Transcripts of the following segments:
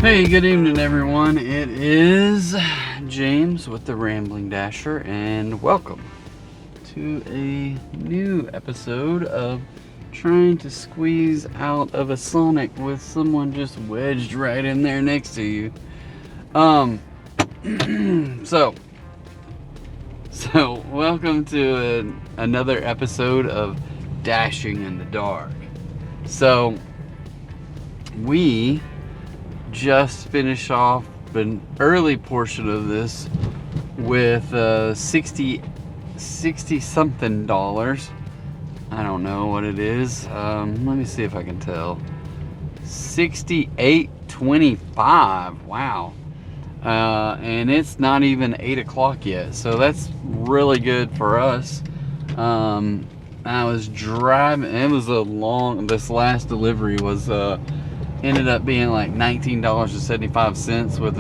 Hey, good evening everyone. It is James with the Rambling Dasher, and welcome to a new episode of trying to squeeze out of a Sonic with someone just wedged right in there next to you. So welcome to another episode of Dashing in the Dark. So we just finished off an early portion of this with 60 something dollars. I don't know what it is. Let me see if I can tell. 68.25. Wow. And it's not even 8 o'clock yet, so that's really good for us. I was driving. It was this last delivery was ended up being like $19.75 with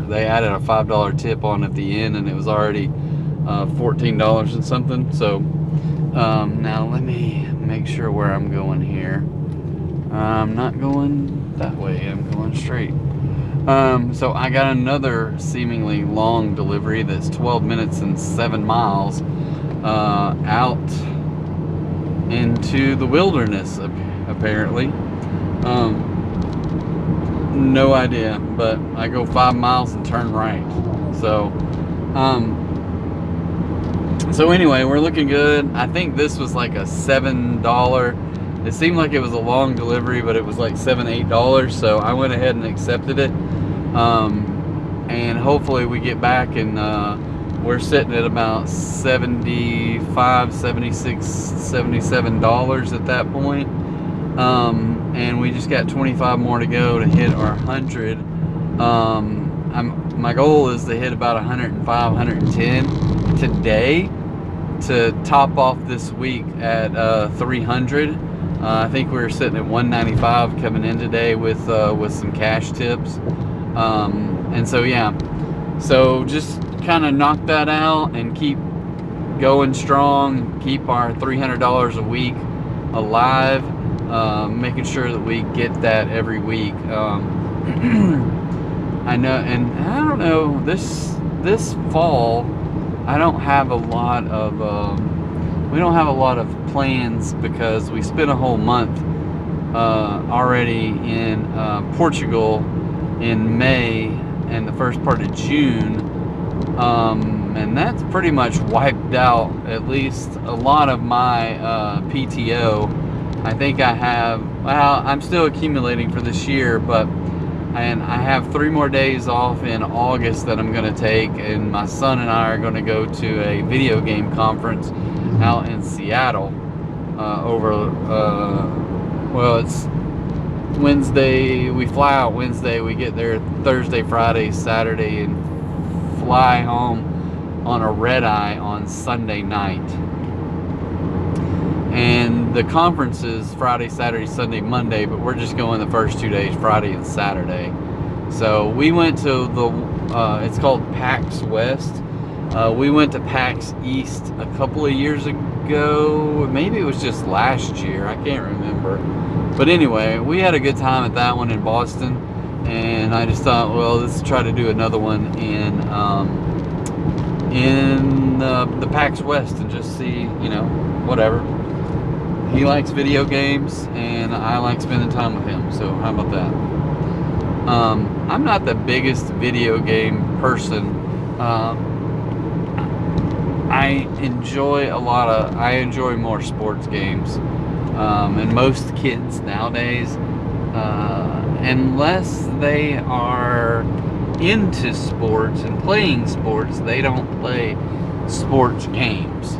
they added a $5 tip on at the end, and it was already $14 and something. So now let me make sure where I'm going here. I'm not going that way, I'm going straight. So I got another seemingly long delivery that's 12 minutes and 7 miles out into the wilderness, apparently. No idea, but I go 5 miles and turn right. So anyway, we're looking good. I think this was like a $7. It seemed like it was a long delivery, but it was like $7-8. So I went ahead and accepted it. And hopefully we get back, and we're sitting at about $75, $76, $77 at that point. And we just got 25 more to go to hit our 100. My goal is to hit about 105, 110 today to top off this week at 300. I think we were sitting at 195 coming in today with some cash tips. And so yeah, so just kind of knock that out and keep going strong, keep our $300 a week alive. Making sure that we get that every week. I know, and I don't know, this fall I don't have a lot of we don't have a lot of plans, because we spent a whole month already in Portugal in May and the first part of June, and that's pretty much wiped out at least a lot of my PTO. I think I have, well, I'm still accumulating for this year, and I have 3 more days off in August that I'm going to take, and my son and I are going to go to a video game conference out in Seattle well, it's Wednesday. We fly out Wednesday, we get there Thursday, Friday, Saturday, and fly home on a red-eye on Sunday night. And the conference is Friday, Saturday, Sunday, Monday, but we're just going the first 2 days, Friday and Saturday. So we went to it's called PAX West. We went to PAX East a couple of years ago. Maybe it was just last year, I can't remember. But anyway, we had a good time at that one in Boston. And I just thought, well, let's try to do another one in the PAX West and just see, whatever. He likes video games, and I like spending time with him, so how about that? I'm not the biggest video game person. I enjoy more sports games, and most kids nowadays, unless they are into sports and playing sports, they don't play sports games.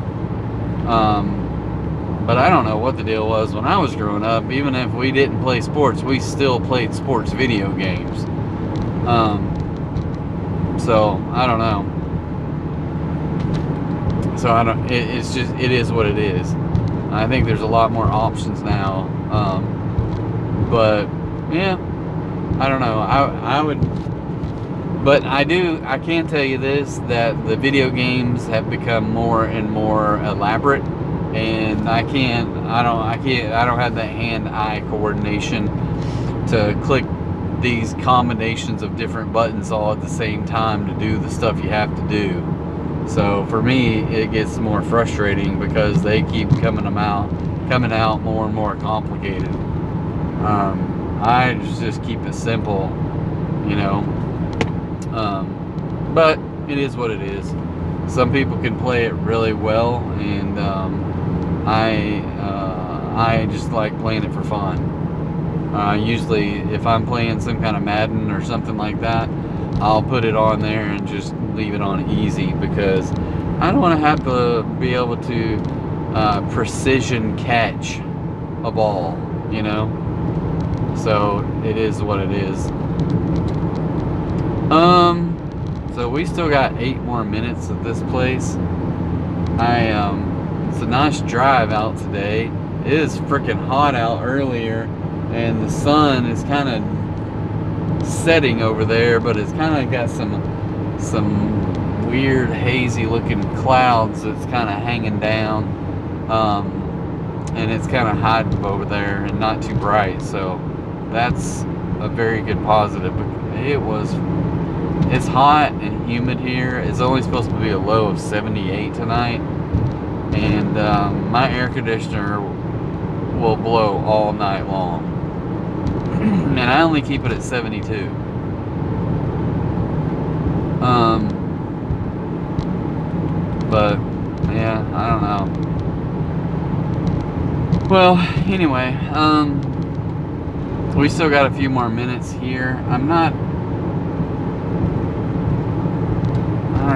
But I don't know what the deal was when I was growing up. Even if we didn't play sports, we still played sports video games. So I don't know. So it is what it is. I think there's a lot more options now. But yeah, I don't know. I would, but I can tell you this, that the video games have become more and more elaborate. And I don't have that hand-eye coordination to click these combinations of different buttons all at the same time to do the stuff you have to do. So for me, it gets more frustrating because they keep coming out more and more complicated. I just keep it simple, you know. But it is what it is. Some people can play it really well, and I just like playing it for fun. Usually, if I'm playing some kind of Madden or something like that, I'll put it on there and just leave it on easy, because I don't want to have to be able to precision catch a ball, you know. So it is what it is. So we still got 8 more minutes at this place. It's a nice drive out today. It is freaking hot out earlier, and the sun is kind of setting over there, but it's kind of got some weird hazy looking clouds that's kind of hanging down, and it's kind of hiding over there and not too bright, so that's a very good positive. It's hot and humid here. It's only supposed to be a low of 78 tonight, and my air conditioner will blow all night long. And I only keep it at 72. But yeah, I don't know. Well, anyway, we still got a few more minutes here.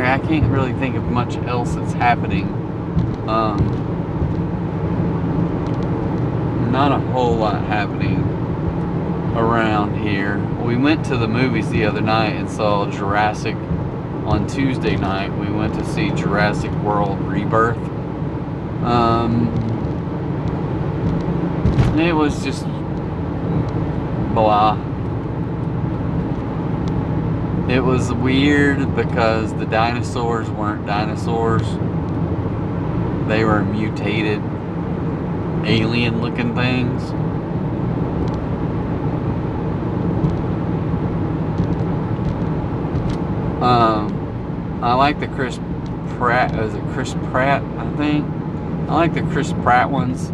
I can't really think of much else that's happening. Not a whole lot happening around here. We went to the movies the other night and saw Jurassic. On Tuesday night, we went to see Jurassic World Rebirth. It was just blah. It was weird because the dinosaurs weren't dinosaurs. They were mutated, alien-looking things. I like the Chris Pratt. Is it Chris Pratt? I think. I like the Chris Pratt ones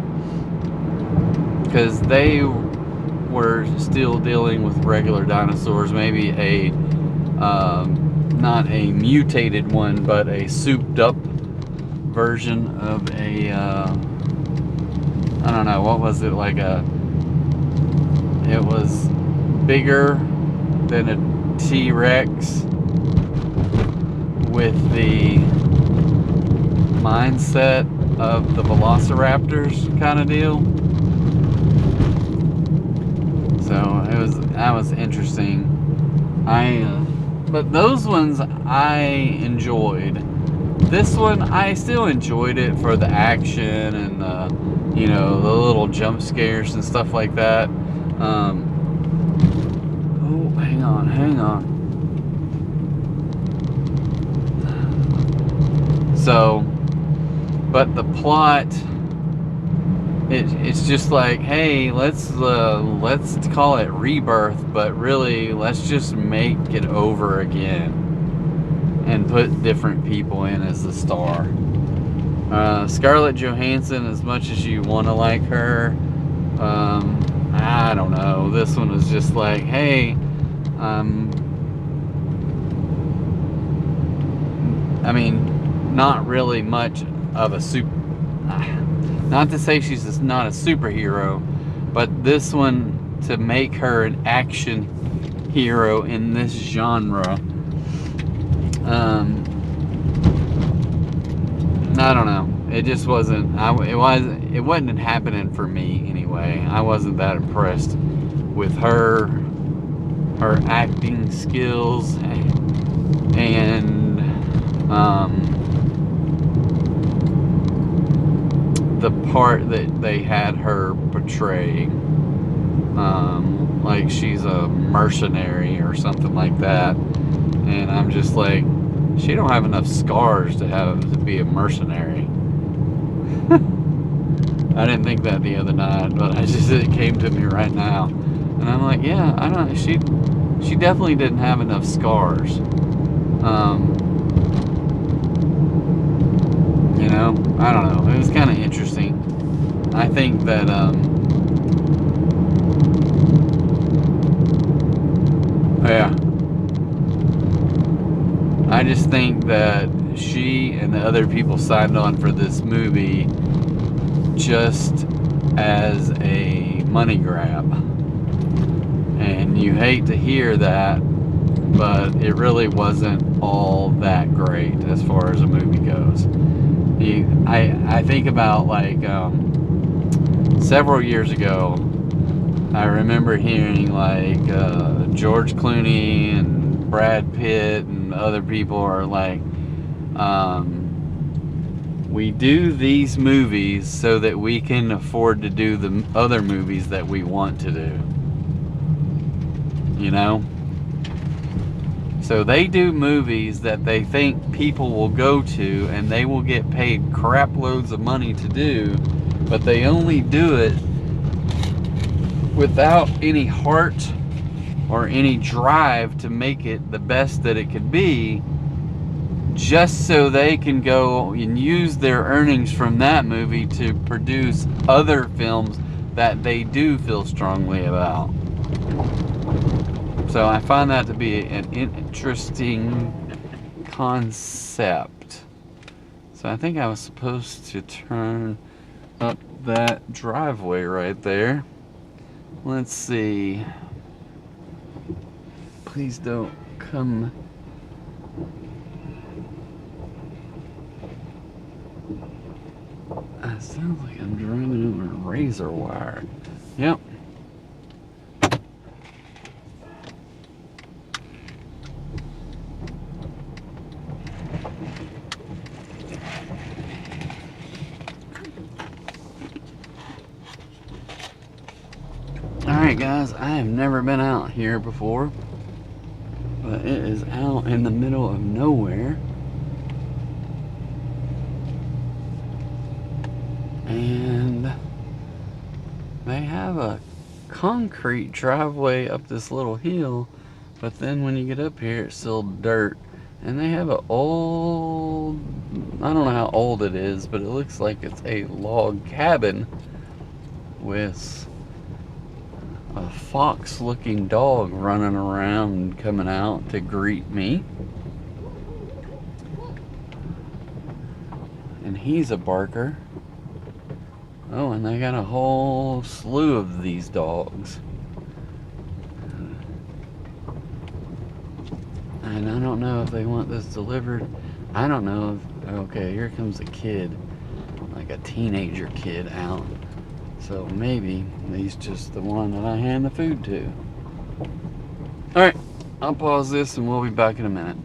because they were still dealing with regular dinosaurs. Maybe not a mutated one, but a souped up version of a, I don't know, what was it, like it was bigger than a T-Rex with the mindset of the velociraptors kind of deal. So that was interesting. But those ones I enjoyed. This one I still enjoyed it for the action and the, you know, the little jump scares and stuff like that. Oh, hang on. So, but the plot, it's just like, hey, let's call it Rebirth, but really let's just make it over again and put different people in as the star. Scarlett Johansson, as much as you want to like her, I don't know. This one was just like, hey, I mean, not really much of a not to say she's not a superhero, but this one, to make her an action hero in this genre, I don't know. It just wasn't. It wasn't happening for me anyway. I wasn't that impressed with her acting skills, and the part that they had her portraying, like she's a mercenary or something like that, and I'm just like, she don't have enough scars to be a mercenary. I didn't think that the other night, but it came to me right now. And I'm like, yeah, I don't know. She definitely didn't have enough scars. You know, I don't know. It was kind of interesting. I think that, yeah. I just think that she and the other people signed on for this movie just as a money grab. And you hate to hear that, but it really wasn't all that great as far as a movie goes. I think about like several years ago, I remember hearing like George Clooney and Brad Pitt and other people are like, we do these movies so that we can afford to do the other movies that we want to do. You know? So they do movies that they think people will go to and they will get paid crap loads of money to do, but they only do it without any heart or any drive to make it the best that it could be, just so they can go and use their earnings from that movie to produce other films that they do feel strongly about. So I find that to be an interesting concept. So I think I was supposed to turn up that driveway right there. Let's see. Please don't come. It sounds like I'm driving over a razor wire. Yep. Alright guys, I have never been out here before, but it is out in the middle of nowhere. And they have a concrete driveway up this little hill, but then when you get up here it's still dirt. And they have an old, I don't know how old it is, but it looks like it's a log cabin with a fox looking dog running around and coming out to greet me. And he's a barker. Oh, and they got a whole slew of these dogs. And I don't know if they want this delivered. I don't know if, okay, here comes a kid, like a teenager kid out. So maybe he's just the one that I hand the food to. Alright, I'll pause this and we'll be back in a minute.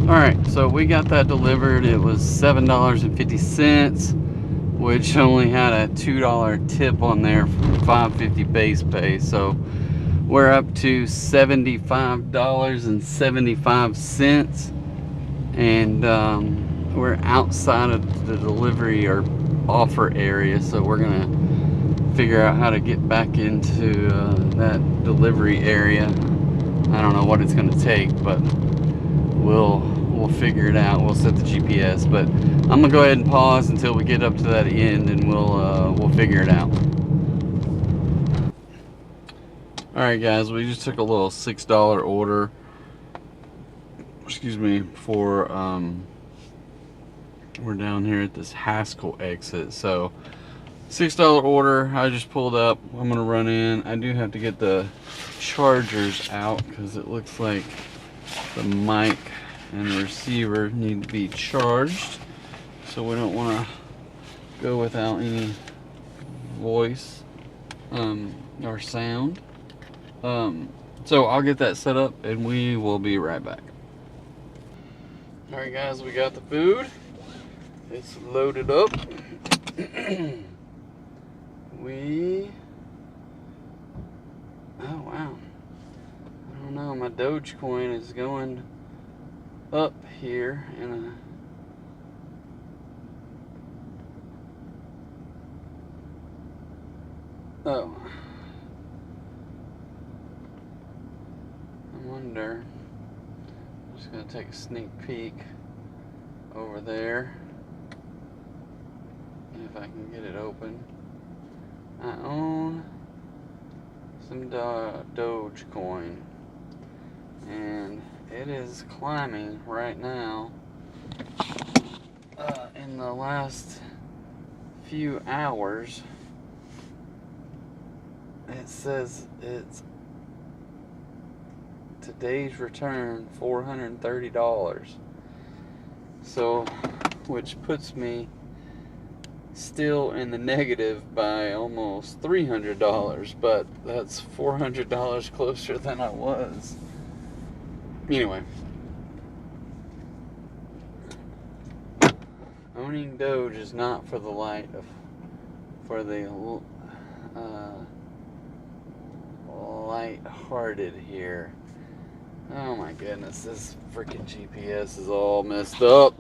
Alright, so we got that delivered. It was $7.50, which only had a $2 tip on there from $5.50 base pay. So we're up to $75.75. And we're outside of the delivery or offer area, so we're gonna figure out how to get back into that delivery area. I don't know what it's gonna take, but we'll figure it out. We'll set the GPS, but I'm gonna go ahead and pause until we get up to that end, and we'll figure it out. All right, guys, we just took a little $6 order. Excuse me, for we're down here at this Haskell exit. So $6 order. I just pulled up. I'm gonna run in. I do have to get the chargers out because it looks like the mic and the receiver need to be charged, so we don't want to go without any voice or sound. So I'll get that set up and we will be right back. Alright guys, we got the food. It's loaded up. Oh wow. I don't know, my Dogecoin is going up here in Oh. I wonder. I'm just going to take a sneak peek over there. If I can get it open. I own some Dogecoin. And it is climbing right now. In the last few hours, it says it's today's return $430. So, which puts me still in the negative by almost $300, but that's $400 closer than I was. Anyway, owning Doge is not for the light-hearted here. Oh my goodness, this freaking GPS is all messed up.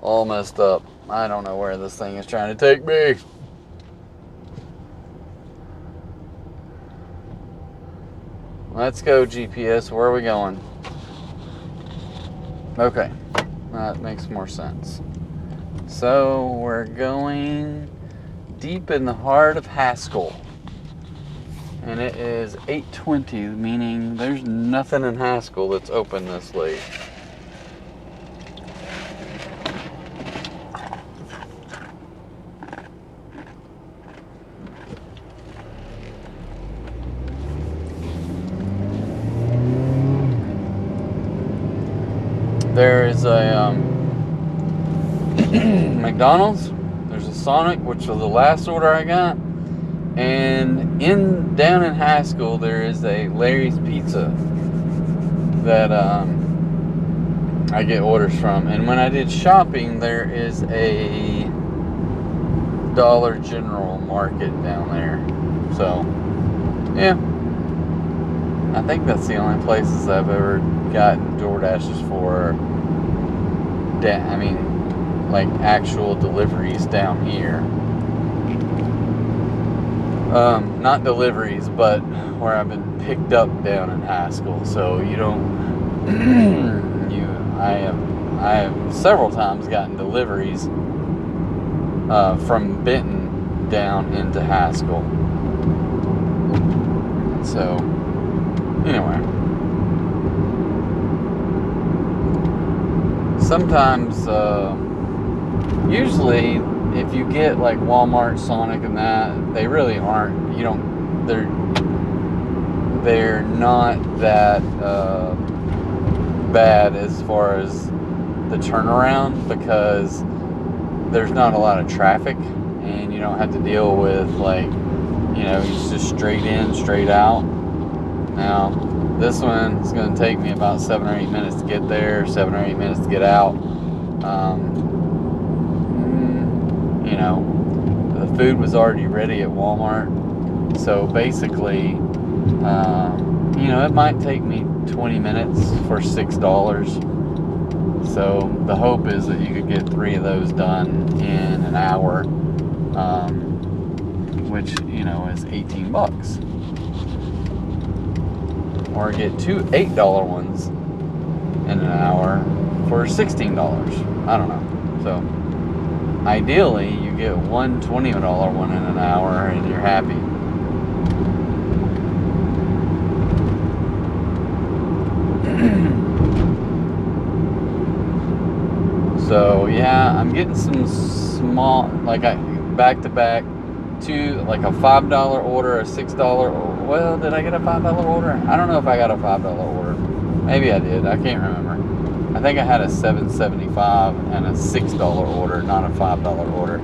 All messed up. I don't know where this thing is trying to take me. Let's go, GPS. Where are we going? Okay, that makes more sense. So we're going deep in the heart of Haskell. And it is 8:20, meaning there's nothing in Haskell that's open this late. There is a McDonald's. There's a Sonic, which was the last order I got. And down in Haskell, there is a Larry's Pizza that I get orders from. And when I did shopping, there is a Dollar General market down there. So, yeah. I think that's the only places I've ever gotten DoorDashes for. I mean, like actual deliveries down here. Not deliveries, but where I've been picked up down in Haskell. So you don't. I have several times gotten deliveries from Benton down into Haskell. So anyway, sometimes, usually, if you get like Walmart, Sonic, and that, they really aren't. They're not that bad as far as the turnaround, because there's not a lot of traffic, and you don't have to deal with it's just straight in, straight out. Now, this one is going to take me about 7 or 8 minutes to get there, 7 or 8 minutes to get out. The food was already ready at Walmart. So basically, it might take me 20 minutes for $6. So the hope is that you could get 3 of those done in an hour, which, is $18. Or get 2 $8 ones in an hour for $16. I don't know. So ideally, you get one $20 one in an hour and you're happy. So yeah, I'm getting some small, back to back, like a $5 order, a $6. Well, did I get a $5 order? I don't know if I got a $5 order. Maybe I did. I can't remember. I think I had a $7.75 and a $6 order, not a $5 order.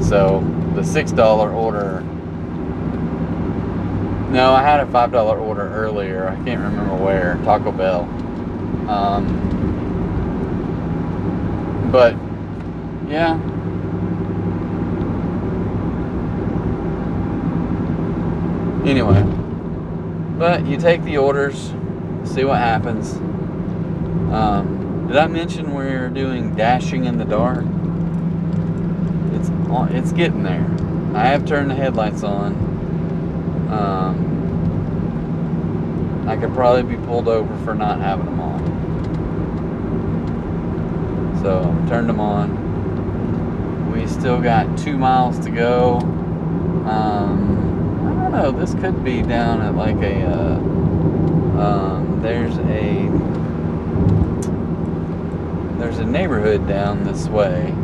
So the $6 order. No, I had a $5 order earlier. I can't remember where. Taco Bell. But yeah. Anyway, but you take the orders, see what happens. Did I mention we're doing dashing in the dark? It's getting there. I have turned the headlights on. I could probably be pulled over for not having them on. So turned them on. We still got 2 miles to go. I don't know. This could be down at like a. There's a neighborhood down this way.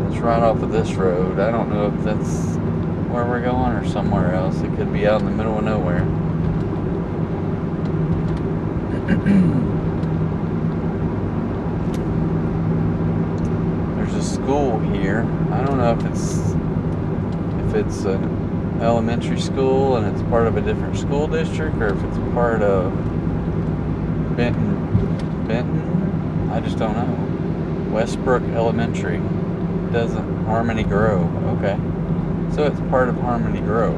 It's right off of this road. I don't know if that's where we're going or somewhere else. It could be out in the middle of nowhere. There's a school here. I don't know if it's an elementary school and it's part of a different school district, or if it's part of Benton. I just don't know. Westbrook Elementary. Doesn't Harmony Grove. Okay. So it's part of Harmony Grove.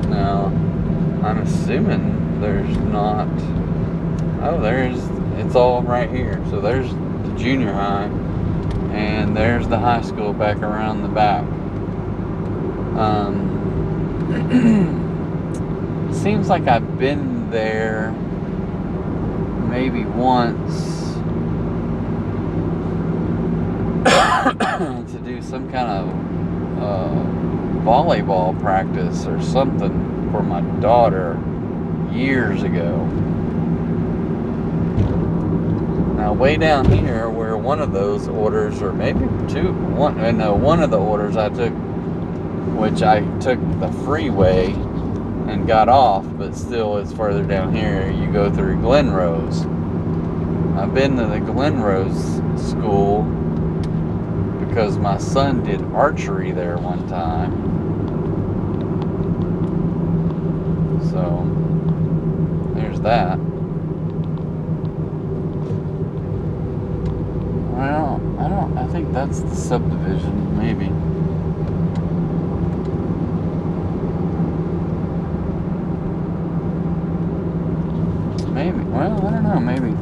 Now, I'm assuming there's not. Oh, it's all right here. So there's the junior high, and there's the high school back around the back. Seems like I've been there maybe once to do some kind of volleyball practice or something for my daughter years ago. Now, way down here, where one of those orders, or maybe one of the orders I took, which I took the freeway and got off, but still it's further down here. You go through Glenrose. I've been to the Glenrose school because my son did archery there one time. So there's that. Well, I think that's the subdivision, maybe. Well, I don't know, maybe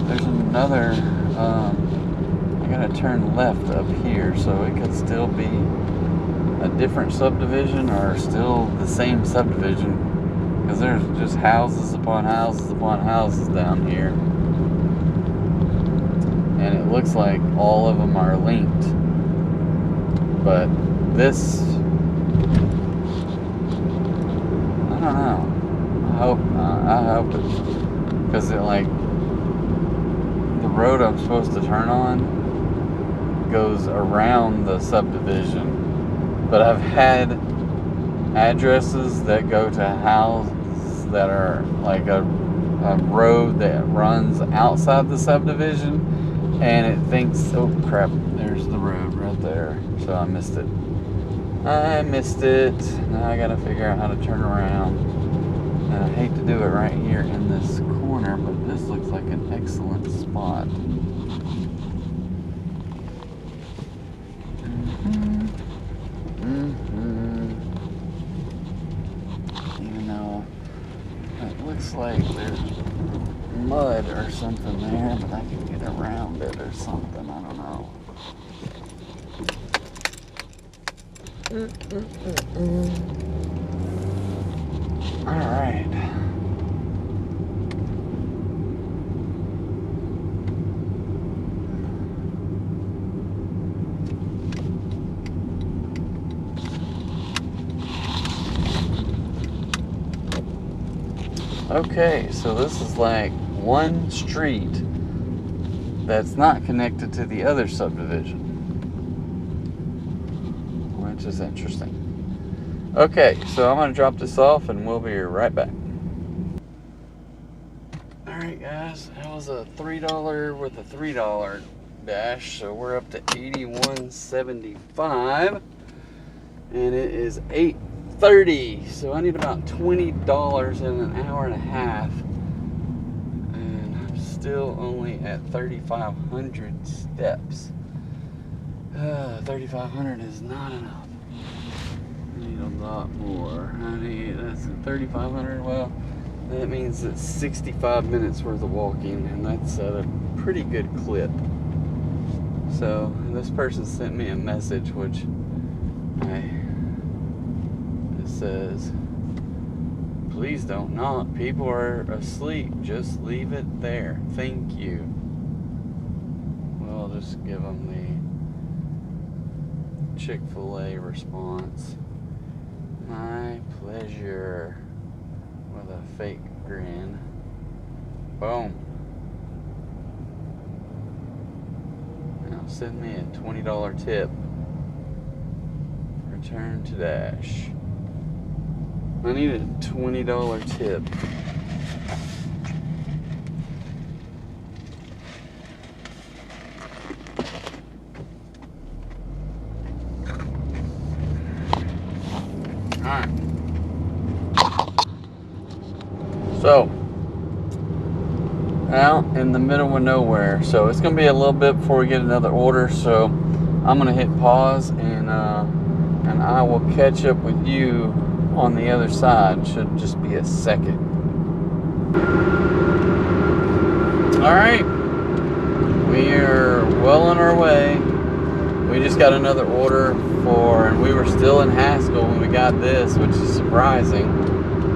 there's another, I gotta turn left up here, so it could still be a different subdivision or still the same subdivision, because there's just houses upon houses upon houses down here, and it looks like all of them are linked, but this, I don't know, I hope it's, because it, like, the road I'm supposed to turn on goes around the subdivision, but I've had addresses that go to houses that are like a road that runs outside the subdivision, and it thinks, oh crap, there's the road right there, so I missed it. Now I gotta figure out how to turn around, and I hate to do it right here in this corner, but this looks like an excellent spot. Even though it looks like there's mud or something there, but I can get around it or something, I don't know. Alright. Okay, so this is like one street that's not connected to the other subdivision, which is interesting. Okay, so I'm going to drop this off and we'll be right back. Alright guys, that was a $3 with a $3 dash, so we're up to $81.75, and it is 8:30, so I need about $20 in an hour and a half, and I'm still only at 3,500 steps. 3,500 is not enough. I need a lot more. That's 3,500. Well, that means it's 65 minutes worth of walking, and that's at a pretty good clip. So this person sent me a message, which I says, please don't knock. People are asleep. Just leave it there. Thank you. We'll just give them the Chick-fil-A response. My pleasure. With a fake grin. Boom. Now send me a $20 tip. Return to Dash. I need a $20 tip. Alright. So, out in the middle of nowhere. So it's going to be a little bit before we get another order. So I'm going to hit pause and I will catch up with you on the other side. Should just be a second. Alright. We are well on our way. We just got another order and we were still in Haskell when we got this, which is surprising.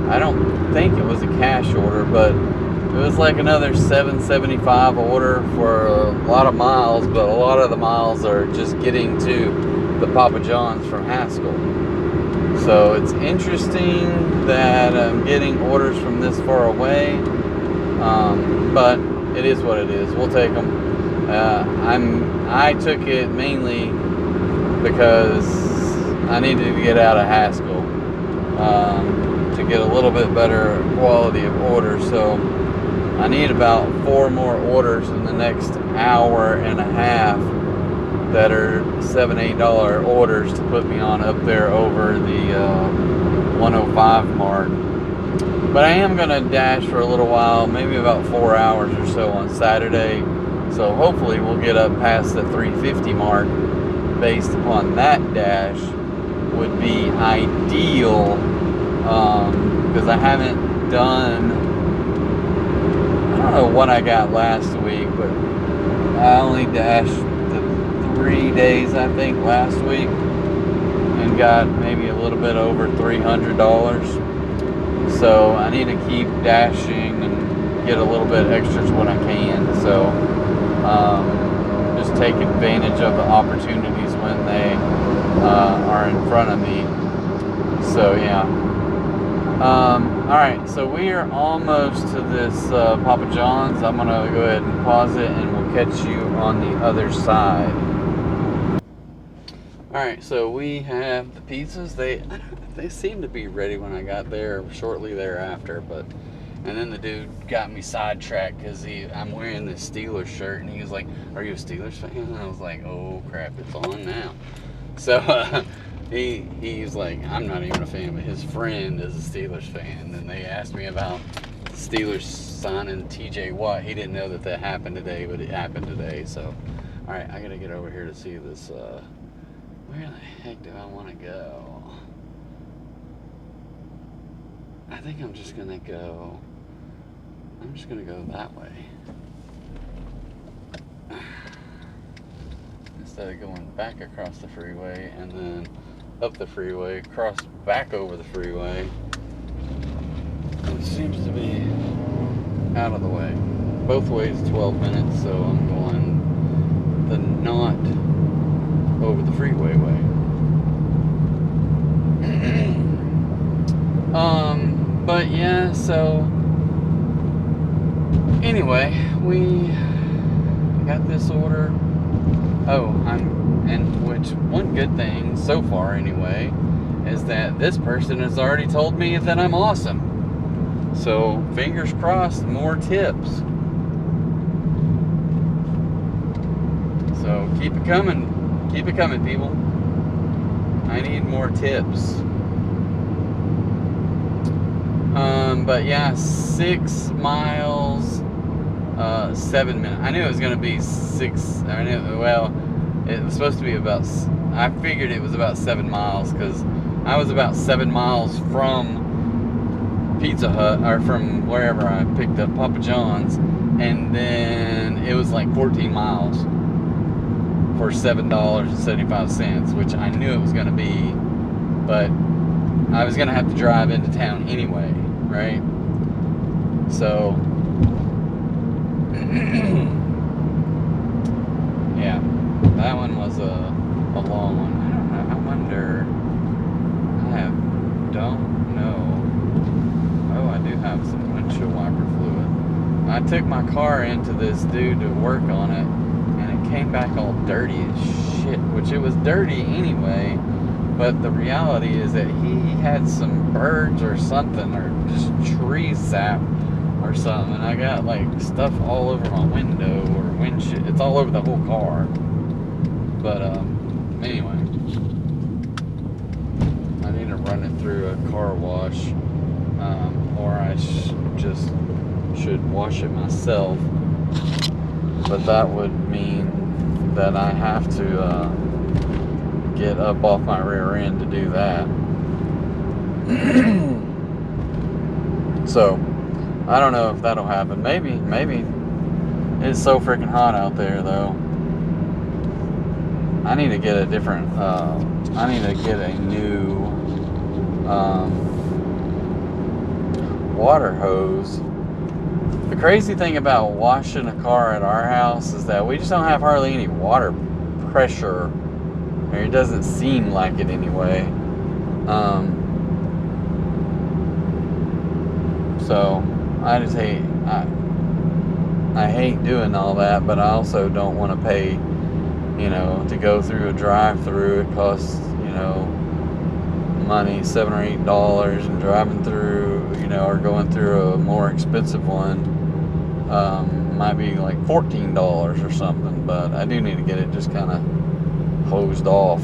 I don't think it was a cash order, but it was like another $7.75 order for a lot of miles, but a lot of the miles are just getting to the Papa John's from Haskell. So it's interesting that I'm getting orders from this far away, but it is what it is. We'll take them. I took it mainly because I needed to get out of Haskell to get a little bit better quality of orders. So I need about 4 more orders in the next hour and a half that are $7-8 orders to put me on up there over the 105 mark. But I am going to dash for a little while, maybe about 4 hours or so on Saturday. So hopefully we'll get up past the 350 mark. Based upon that dash would be ideal, because I haven't done, I don't know what I got last week, but I only dashed the 3 days I think last week and got maybe a little bit over $300. So I need to keep dashing and get a little bit extra when I can. So just take advantage of the opportunities when they are in front of me. So yeah. Alright, so we are almost to this Papa John's. I'm gonna go ahead and pause it and we'll catch you on the other side. Alright, so we have the pizzas. They seem to be ready when I got there shortly thereafter, and then the dude got me sidetracked because I'm wearing this Steelers shirt, and he was like, "Are you a Steelers fan?" And I was like, "Oh crap, it's on now." So he's like, "I'm not even a fan," but his friend is a Steelers fan. And they asked me about the Steelers signing TJ Watt. He didn't know that happened today, but it happened today. So, all right, I gotta get over here to see this. Where the heck do I want to go? I think I'm just gonna go that way. Instead of going back across the freeway and then up the freeway, cross back over the freeway. It seems to be out of the way. Both ways 12 minutes, so I'm going the not over the freeway way. But yeah, so anyway, we got this order. One good thing so far anyway is that this person has already told me that I'm awesome. So fingers crossed, more tips. So keep it coming, people. I need more tips. But yeah, 6 miles, 7 minutes. I knew it was going to be 6. It was supposed to be about, I figured it was about 7 miles because I was about 7 miles from Pizza Hut, or from wherever I picked up Papa John's, and then it was like 14 miles for $7.75, which I knew it was going to be, but I was gonna have to drive into town anyway, right? So yeah, that one was a long one. I don't know. I wonder. Don't know. Oh, I do have some windshield wiper fluid. I took my car into this dude to work on it, and it came back all dirty as shit, which it was dirty anyway. But the reality is that he had some birds or something, or just tree sap or something. And I got like stuff all over my window or windshield. It's all over the whole car. But anyway, I need to run it through a car wash, or I just should wash it myself. But that would mean that I have to get up off my rear end to do that. So I don't know if that'll happen. Maybe it's so freaking hot out there though. I need to get a different I need to get a new water hose. The crazy thing about washing a car at our house is that we just don't have hardly any water pressure. Or it doesn't seem like it anyway. So I just hate I hate doing all that, but I also don't want to pay, to go through a drive-through. It costs, money, $7 or $8, and driving through, or going through a more expensive one might be like $14 or something. But I do need to get it just kind of hosed off,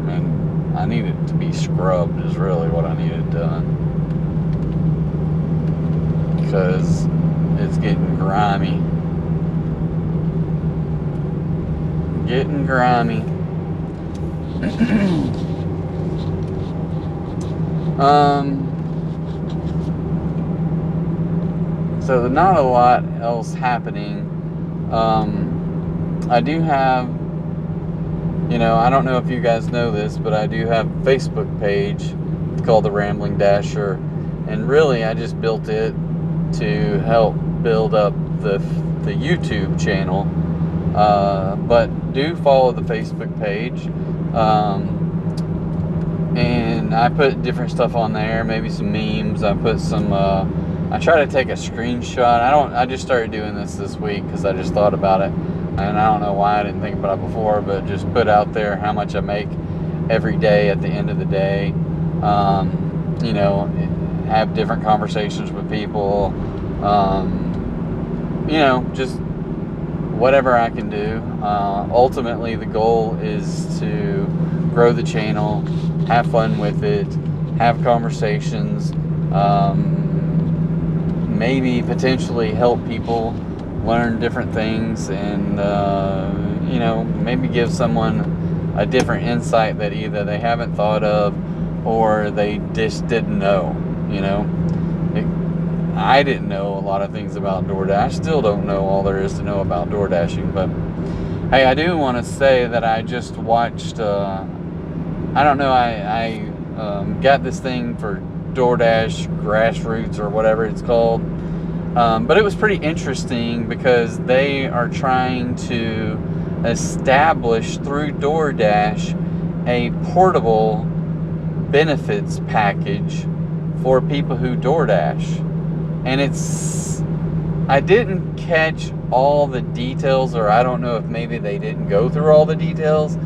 and I need it to be scrubbed is really what I need it done, because it's getting grimy. So not a lot else happening. I do have, I don't know if you guys know this, but I do have a Facebook page. It's called The Rambling Dasher. And really, I just built it to help build up the YouTube channel. But do follow the Facebook page. And I put different stuff on there, maybe some memes. I put some, I try to take a screenshot. I just started doing this week because I just thought about it. And I don't know why I didn't think about it before, but just put out there how much I make every day at the end of the day. Have different conversations with people. Just whatever I can do. Ultimately, the goal is to grow the channel, have fun with it, have conversations, maybe potentially help people learn different things, and maybe give someone a different insight that either they haven't thought of or they just didn't know. I didn't know a lot of things about DoorDash. Still don't know all there is to know about DoorDashing. But hey, I do want to say that I just watched. I got this thing for DoorDash Grassroots or whatever it's called. But it was pretty interesting because they are trying to establish through DoorDash a portable benefits package for people who DoorDash. And I didn't catch all the details, or I don't know if maybe they didn't go through all the details,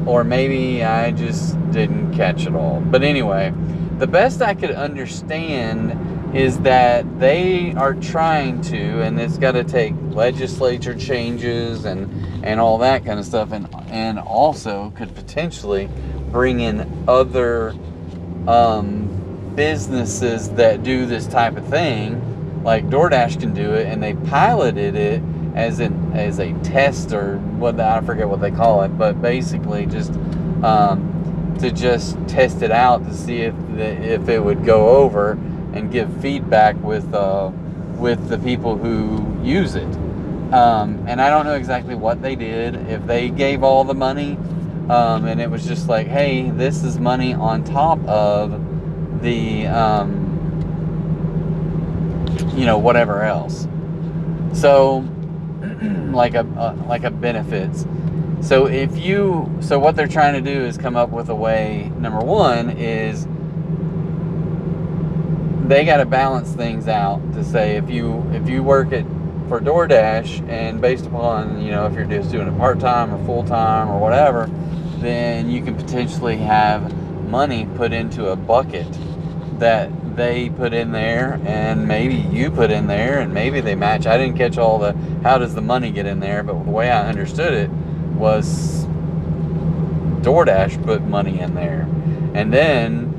or maybe I just didn't catch it all. But anyway, the best I could understand is that they are trying to, and it's got to take legislature changes and all that kind of stuff, and also could potentially bring in other businesses that do this type of thing, like DoorDash can do it, and they piloted it as a test, or what, I forget what they call it, but basically just to just test it out to see if it would go over and give feedback with the people who use it. And I don't know exactly what they did, if they gave all the money And it was just like, hey, this is money on top of the, whatever else. So, like a benefits. So what they're trying to do is come up with a way. Number one is they got to balance things out to say if you work for DoorDash, and based upon if you're just doing it part-time or full-time or whatever, then you can potentially have money put into a bucket that they put in there, and maybe you put in there, and maybe they match. I didn't catch all the how does the money get in there, but the way I understood it was DoorDash put money in there, and then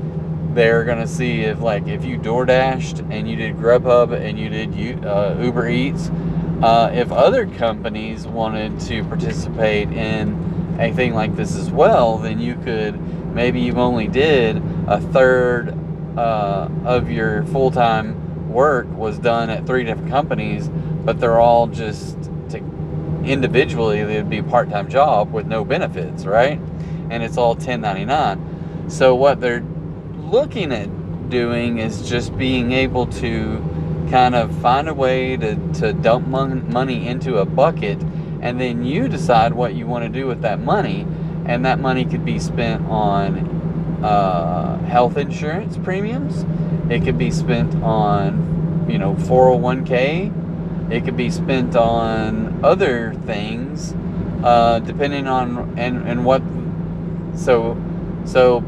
they're gonna see if you DoorDashed and you did Grubhub and you did Uber Eats, if other companies wanted to participate in a thing like this as well, then you could, maybe you've only did a third of your full-time work was done at 3 different companies, but they're all just individually, they'd be a part-time job with no benefits, right? And it's all 1099. So what they're looking at doing is just being able to kind of find a way to dump money into a bucket, and then you decide what you want to do with that money. And that money could be spent on health insurance premiums. It could be spent on 401k. It could be spent on other things, depending on and what. So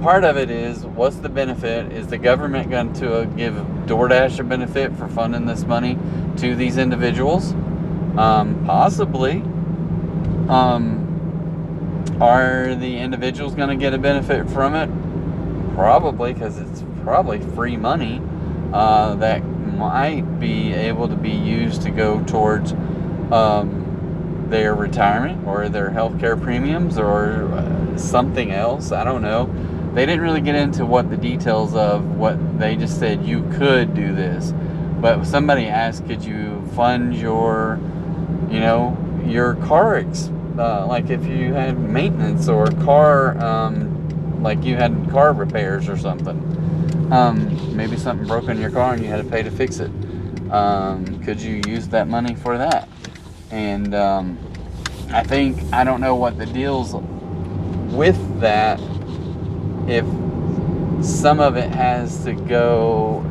part of it is, what's the benefit? Is the government going to give DoorDash a benefit for funding this money to these individuals? Possibly. Are the individuals going to get a benefit from it? Probably, because it's probably free money that might be able to be used to go towards their retirement or their healthcare premiums or something else. I don't know. They didn't really get into what the details of what they just said. You could do this, but somebody asked, could you fund your your car like if you had maintenance or car like you had car repairs or something, maybe something broke in your car and you had to pay to fix it, could you use that money for that? And I don't know what the deal's with that, if some of it has to go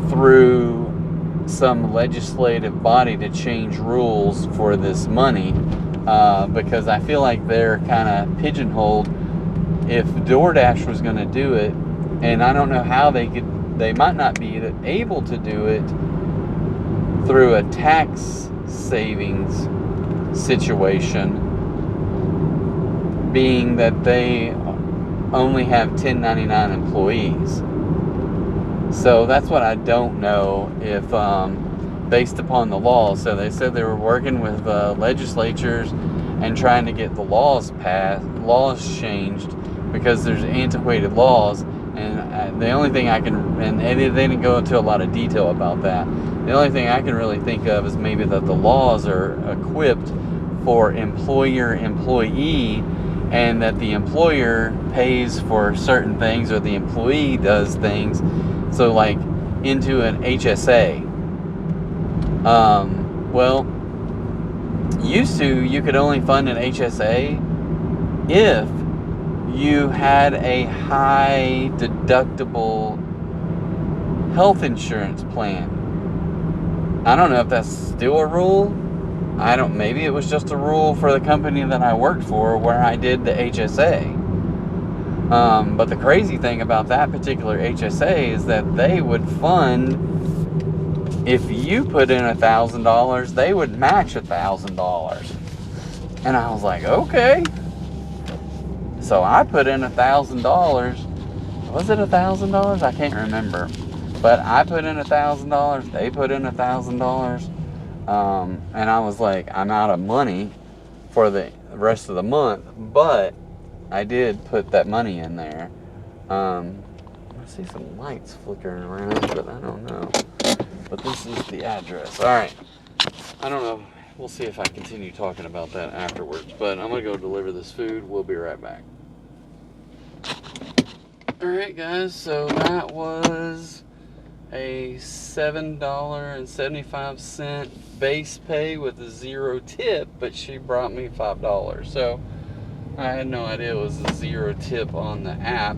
through some legislative body to change rules for this money, because I feel like they're kind of pigeonholed. If DoorDash was going to do it, and I don't know how they might not be able to do it through a tax savings situation, being that they only have 1099 employees. So that's what I don't know, if based upon the law. So they said they were working with legislatures and trying to get the laws passed, laws changed, because there's antiquated laws. And the only thing I can, and they didn't go into a lot of detail about that. The only thing I can really think of is maybe that the laws are equipped for employer-employee, and that the employer pays for certain things or the employee does things. So like into an HSA. Well, used to, you could only fund an HSA if you had a high deductible health insurance plan. I don't know if that's still a rule. Maybe it was just a rule for the company that I worked for where I did the HSA. But the crazy thing about that particular HSA is that they would fund, if you put in $1,000, they would match $1,000. And I was like, okay. So I put in $1,000. Was it $1,000? I can't remember. But I put in $1,000. They put in $1,000. And I was like, I'm out of money for the rest of the month. But I did put that money in there. I see some lights flickering around, but I don't know. But this is the address. All right. I don't know we'll see if I continue talking about that afterwards. But I'm going to go deliver this food. We'll be right back. Alright guys, so that was a $7.75 base pay with a 0 tip, but she brought me $5. So I had no idea it was a 0 tip on the app,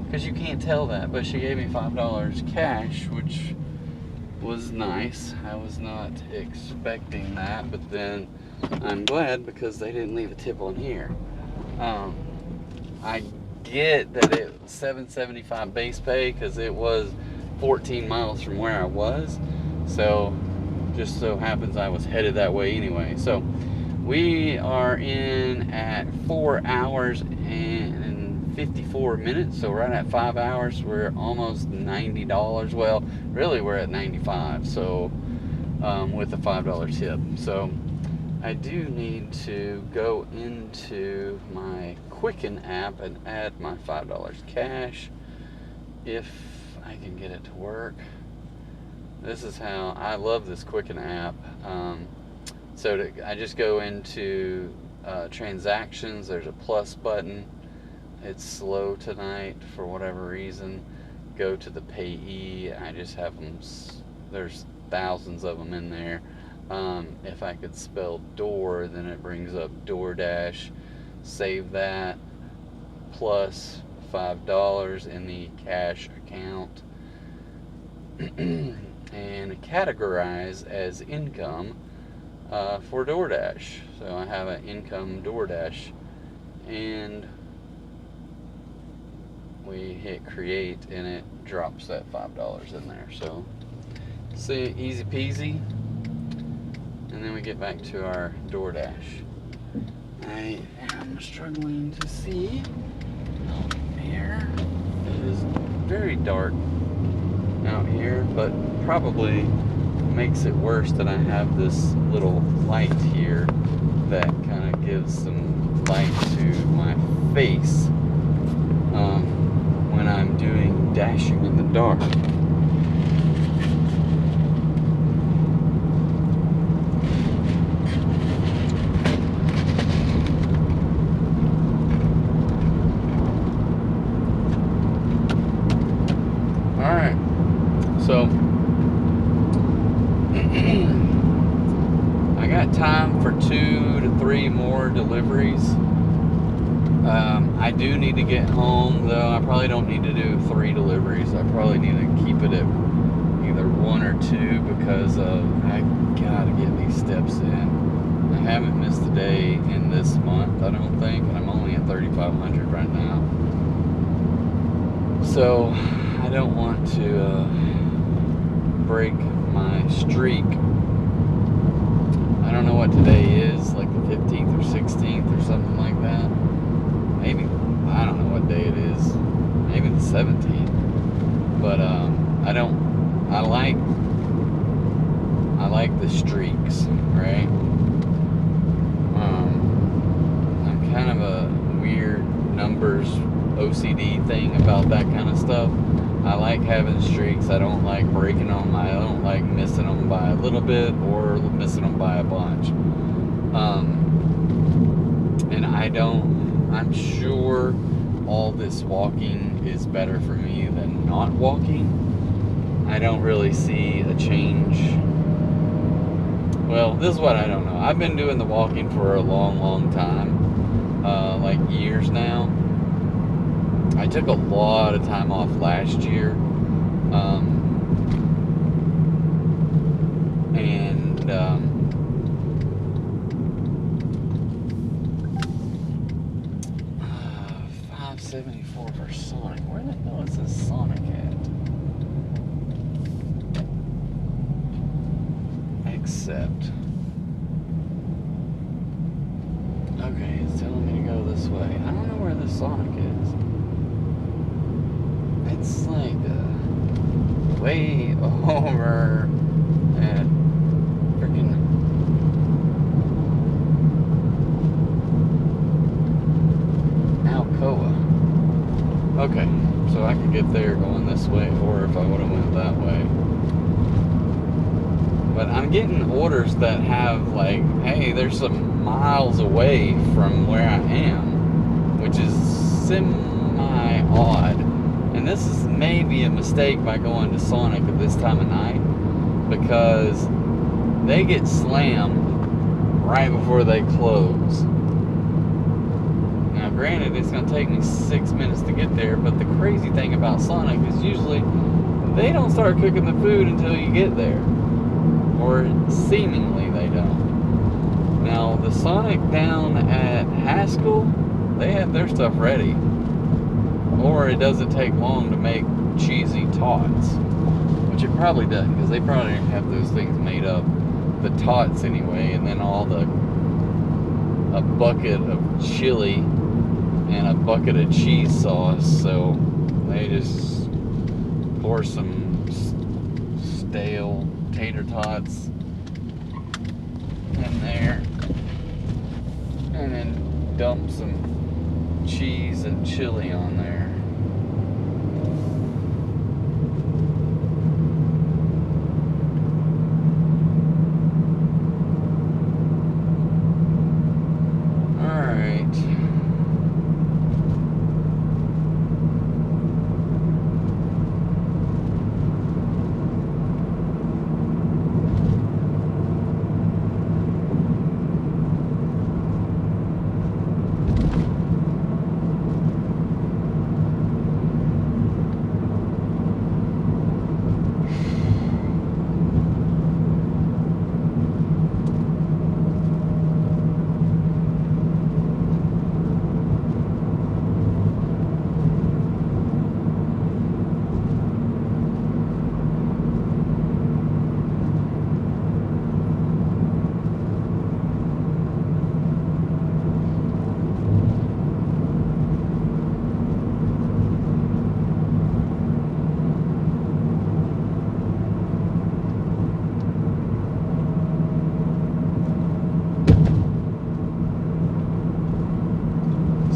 because you can't tell that, but she gave me $5 cash, which was nice. I was not expecting that, but then I'm glad because they didn't leave a tip on here. I get that it was $7.75 base pay because it was 14 miles from where I was, so just so happens I was headed that way anyway. So we are in at 4 hours and 54 minutes, so right at 5 hours. We're almost $90. Well, really we're at 95, so with a $5 tip. So I do need to go into my Quicken app and add my $5 cash if I can get it to work. This is how I love this Quicken app. I just go into transactions. There's a plus button. It's slow tonight for whatever reason. Go to the payee. I just have them. There's thousands of them in there. If I could spell door, then it brings up DoorDash. Save that, plus $5 in the cash account, and categorize as income for DoorDash. So I have an income DoorDash, and we hit create and it drops that $5 in there. So see, easy peasy. And then we get back to our DoorDash. I am struggling to see here. It is very dark out here, but probably makes it worse that I have this little light here that kind of gives some light to my face when I'm doing dashing in the dark. So I got time for 2 to 3 more deliveries. I do need to get home, though. I probably don't need to do 3 deliveries. I probably need to keep it at either 1 or 2 because I gotta get these steps in. I haven't missed a day in this month, I don't think, and I'm only at 3,500 right now. So I don't want to break my streak. I don't know what today is, like the 15th or 16th or something like that. Maybe, I don't know what day it is. Maybe the 17th. But I like the streaks, right? I'm kind of a weird numbers OCD thing about that kind of stuff. I like having streaks. I don't like breaking them. I don't like missing them by a little bit or missing them by a bunch. And I'm sure all this walking is better for me than not walking. I don't really see a change. Well, this is what I don't know. I've been doing the walking for a long time, like years now. I took a lot of time off last year, and 574 for Sonic. Where the hell is this Sonic at? Accept. Okay, it's telling me to go this way. I don't know where this Sonic is. It's like way over at freaking Alcoa. Okay, so I could get there going this way, or if I would have went that way. But I'm getting orders that have like, hey, there's some miles away from where I am, which is semi-odd. And this is maybe a mistake by going to Sonic at this time of night, because they get slammed right before they close. Now granted, it's going to take me 6 minutes to get there, but the crazy thing about Sonic is usually they don't start cooking the food until you get there. Or seemingly they don't. Now the Sonic down at Haskell, they have their stuff ready. Or it doesn't take long to make cheesy tots. Which it probably doesn't, because they probably have those things made up. The tots anyway, and then a bucket of chili and a bucket of cheese sauce. So they just pour some stale tater tots in there, and then dump some cheese and chili on there.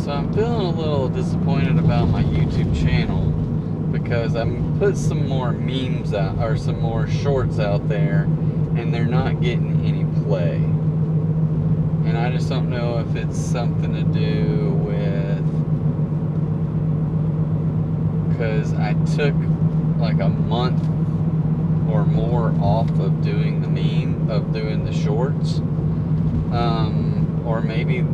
So I'm feeling a little disappointed about my YouTube channel, because I put some more memes out, or some more shorts out there, and they're not getting any play. And I just don't know if it's something to do with, because I took like a month or more off of doing the shorts, or maybe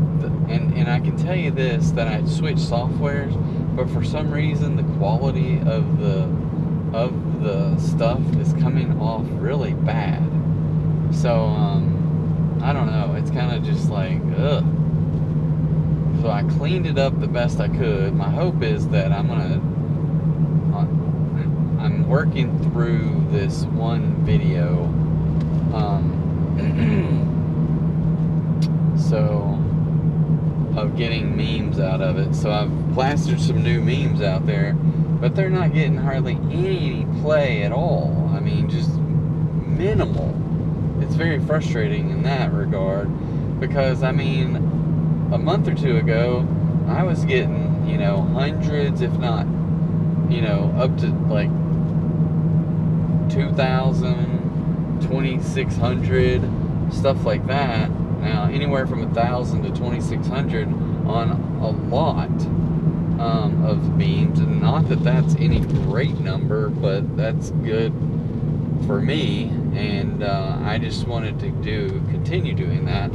and I can tell you this, that I switched softwares, but for some reason the quality of the stuff is coming off really bad. So I don't know, it's kind of just like ugh. So I cleaned it up the best I could. My hope is that I'm working through this one video, so of getting memes out of it. So I've plastered some new memes out there, but they're not getting hardly any play at all. I mean, just minimal. It's very frustrating in that regard, because I mean, a month or two ago I was getting, you know, hundreds, if not, you know, up to like 2,000, 2,600, stuff like that. Now, anywhere from 1,000 to 2,600 on a lot of beams. And not that that's any great number, but that's good for me. And I just wanted to continue doing that.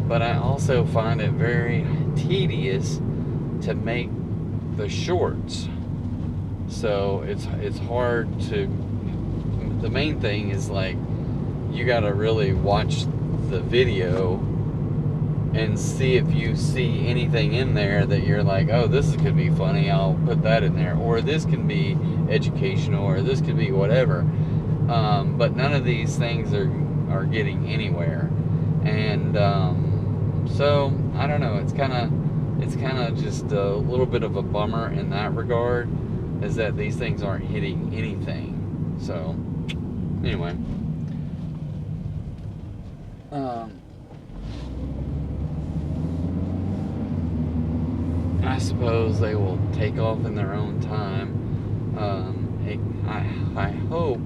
But I also find it very tedious to make the shorts. So it's hard to. The main thing is, like, you got to really watch the video and see if you see anything in there that you're like, oh, this could be funny, I'll put that in there, or this can be educational, or this could be whatever. But none of these things are getting anywhere, and so I don't know. It's kind of just a little bit of a bummer in that regard, is that these things aren't hitting anything. So anyway. I suppose they will take off in their own time. I hope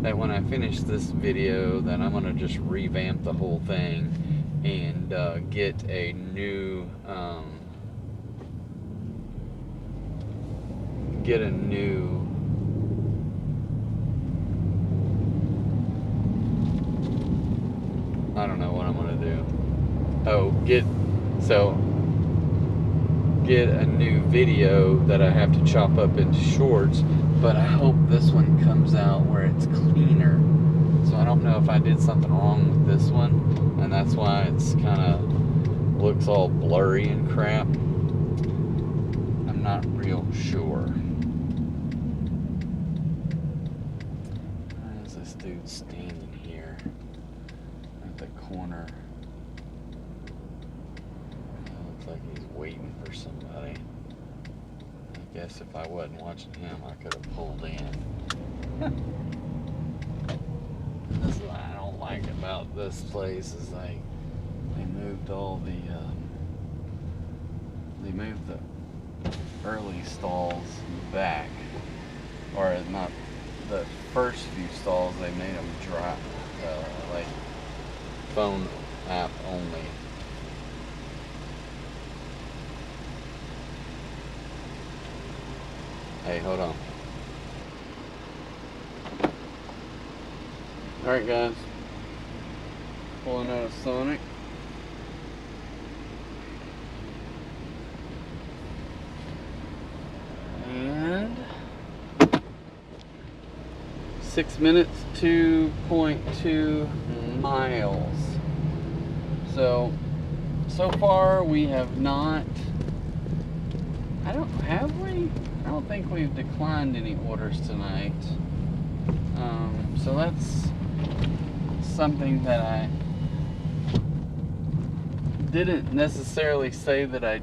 that when I finish this video, that I'm gonna just revamp the whole thing and get a new I don't know what I'm gonna do. Oh, get a new video that I have to chop up into shorts, but I hope this one comes out where it's cleaner. So I don't know if I did something wrong with this one, and that's why it's kind of looks all blurry and crap. I'm not real sure. Why is this dude standing here at the corner? Like he's waiting for somebody. I guess if I wasn't watching him, I could have pulled in. That's what I don't like about this place is like they moved all the early stalls back, or not the first few stalls. They made them dry, like phone app only. Hey, hold on. Alright guys, pulling out of Sonic. And 6 minutes, 2.2 miles. So far we have not, have we? I don't think we've declined any orders tonight. So that's something that I didn't necessarily say that I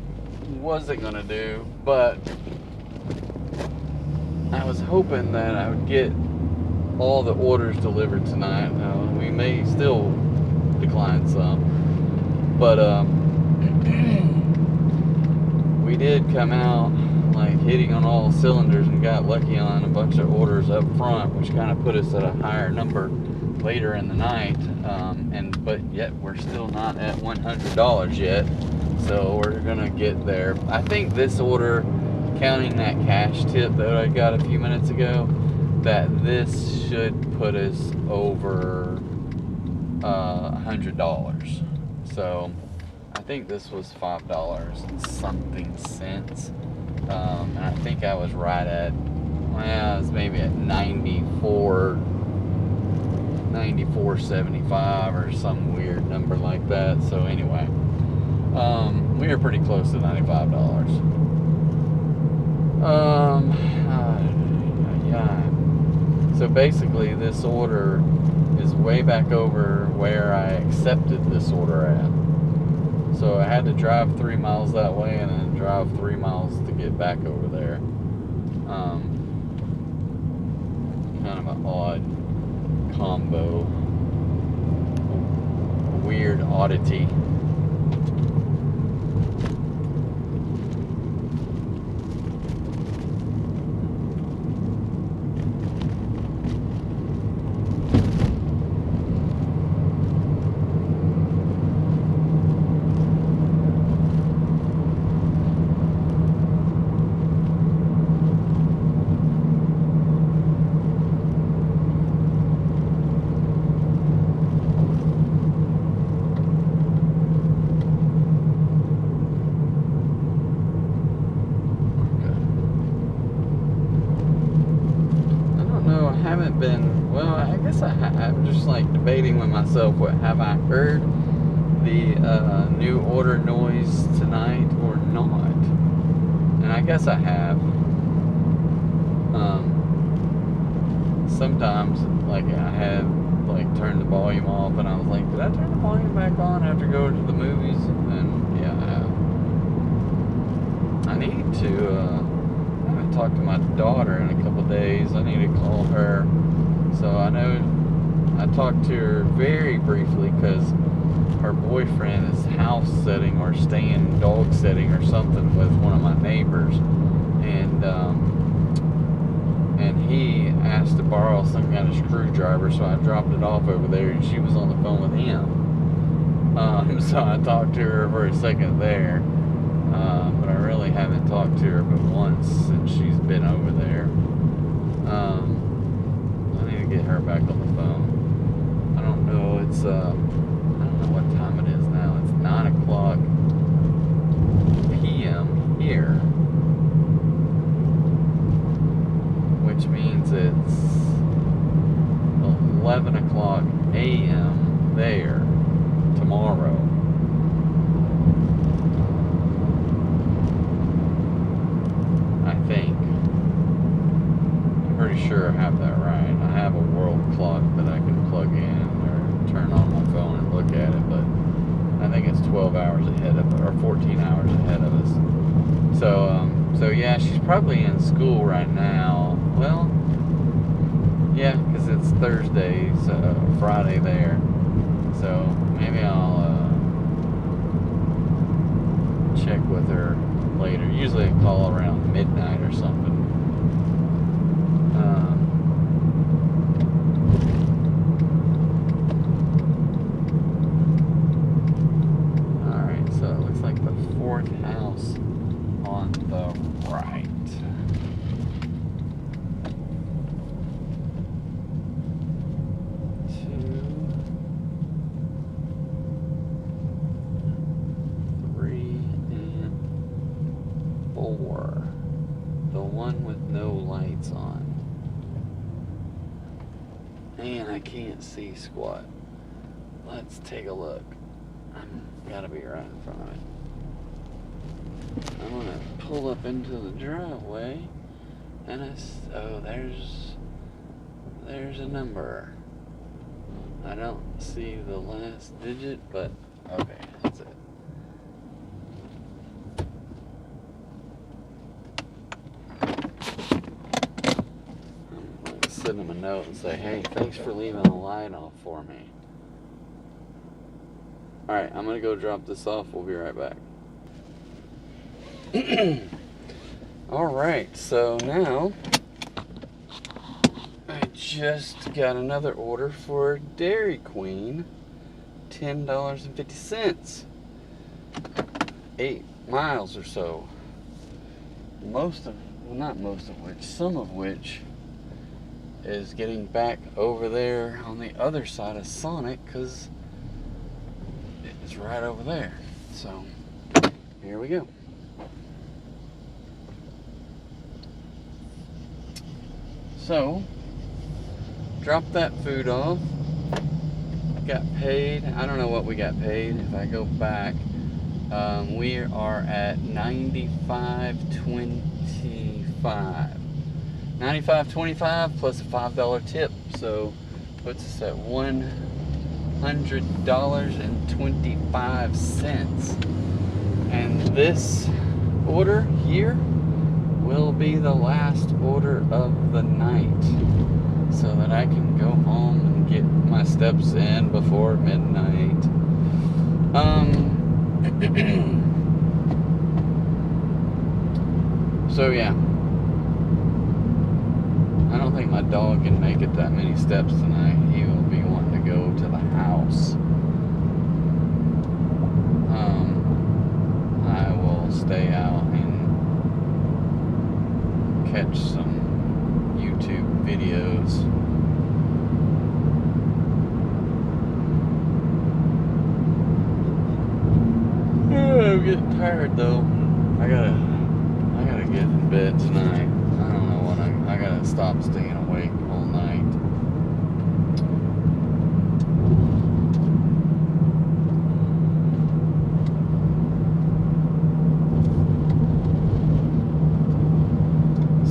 wasn't going to do, but I was hoping that I would get all the orders delivered tonight. We may still decline some, but we did come out like hitting on all cylinders and got lucky on a bunch of orders up front, which kind of put us at a higher number later in the night, but yet we're still not at $100 yet, so we're gonna get there. I think this order, counting that cash tip that I got a few minutes ago, that this should put us over $100. So I think this was $5 and something cents. And I think I was right at, well, I was maybe at 94.75 or some weird number like that. So anyway, we were pretty close to $95. Yeah. So basically this order is way back over where I accepted this order at. So I had to drive 3 miles that way and then drive 3 miles to get back over there. Kind of an odd combo, a weird oddity. I'm just like debating with myself, have I heard the new order noise tonight or not? And I guess I have. Sometimes like I had like turned the volume off and I was like, did I turn the volume back on after going to the movies? And yeah, I have. I need to I haven't talked to my daughter in a couple days. I need to call her. So I know I talked to her very briefly because her boyfriend is house sitting or staying dog sitting or something with one of my neighbors, and he asked to borrow some kind of screwdriver, so I dropped it off over there, and she was on the phone with him. So I talked to her for a second there, but I really haven't talked to her but once since she's been over there. I need to get her back on the phone. I don't know, it's, I don't know what time it is now. It's 9 o'clock p.m. here, which means it's 11 o'clock a.m. there tomorrow. I think. I'm pretty sure I have that right. I have a world clock that I can plug in or turn on my phone and look at it, but I think it's 12 hours ahead of it, or 14 hours ahead of us. So yeah, she's probably in school right now. Well, yeah, because it's Thursday, so Friday there. So maybe I'll check with her later. Usually I call around midnight or something. Alright, so it looks like the fourth house on the right. The one with no lights on. And I can't see squat. Let's take a look. I'm gotta be right in front of it. I'm gonna pull up into the driveway, and oh, there's a number. I don't see the last digit, but okay, that's it. Send them a note and say, hey, thanks for leaving the light off for me. Alright, I'm gonna go drop this off. We'll be right back. Alright, so now I just got another order for Dairy Queen. $10.50. 8 miles or so. Some of which is getting back over there on the other side of Sonic, because it's right over there. So here we go. So dropped that food off, got paid. I don't know what we got paid. If I go back, we are at $95.25. $95.25 plus a $5 tip, so puts us at $100.25. And this order here will be the last order of the night, so that I can go home and get my steps in before midnight. So yeah, I don't think my dog can make it that many steps tonight. He will be wanting to go to the house. I will stay out and catch some YouTube videos. I'm getting tired though. I gotta get in bed tonight. I don't know what I gotta stop staying awake all night.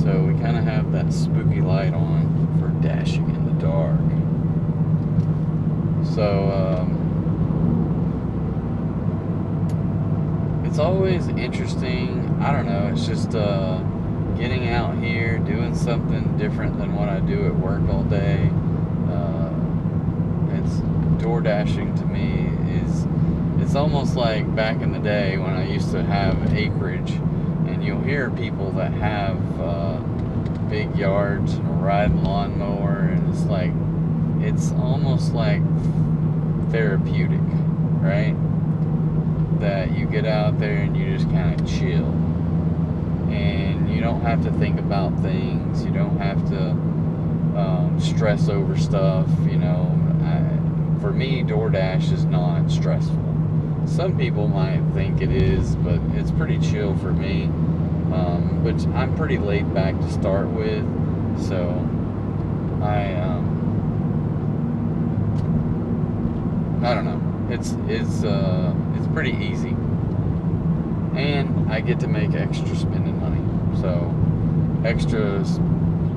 So we kind of have that spooky light on for dashing in the dark. So it's always interesting. I don't know, it's just getting out here, doing something different than what I do at work all day. It's DoorDashing to me it's almost like back in the day when I used to have acreage, and you'll hear people that have big yards and a riding lawnmower, and it's like, it's almost like therapeutic, right? That you get out there and you just kind of chill, and you don't have to think about things. You don't have to stress over stuff. You know, for me, DoorDash is not stressful. Some people might think it is, but it's pretty chill for me. Which I'm pretty laid back to start with, so I don't know. It's pretty easy, and I get to make extra spending money. So extra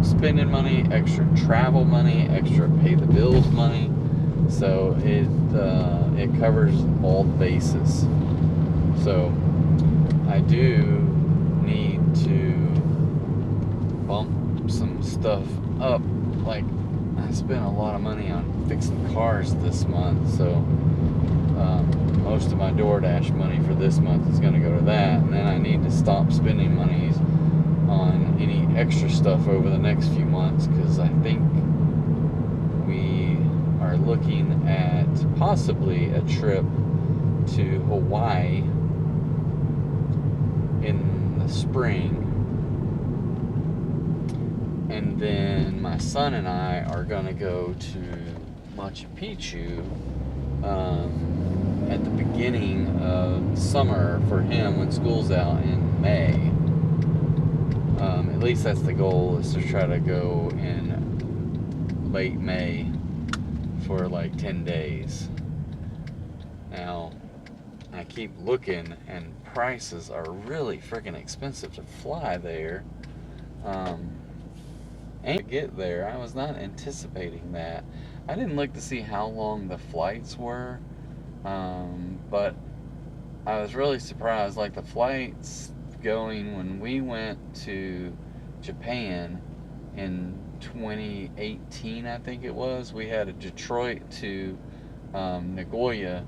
spending money, extra travel money, extra pay the bills money. So it covers all the bases. So I do need to bump some stuff up. Like, I spent a lot of money on fixing cars this month, so most of my DoorDash money for this month is going to go to that, and then I need to stop spending monies on any extra stuff over the next few months, because I think we are looking at possibly a trip to Hawaii in the spring, and then my son and I are going to go to Machu Picchu at the beginning of summer for him when school's out in May. At least that's the goal, is to try to go in late May for like 10 days. Now, I keep looking, and prices are really freaking expensive to fly there. And to get there, I was not anticipating that. I didn't look to see how long the flights were, but I was really surprised. Like, the flights going when we went to Japan in 2018, I think it was, we had a Detroit to Nagoya,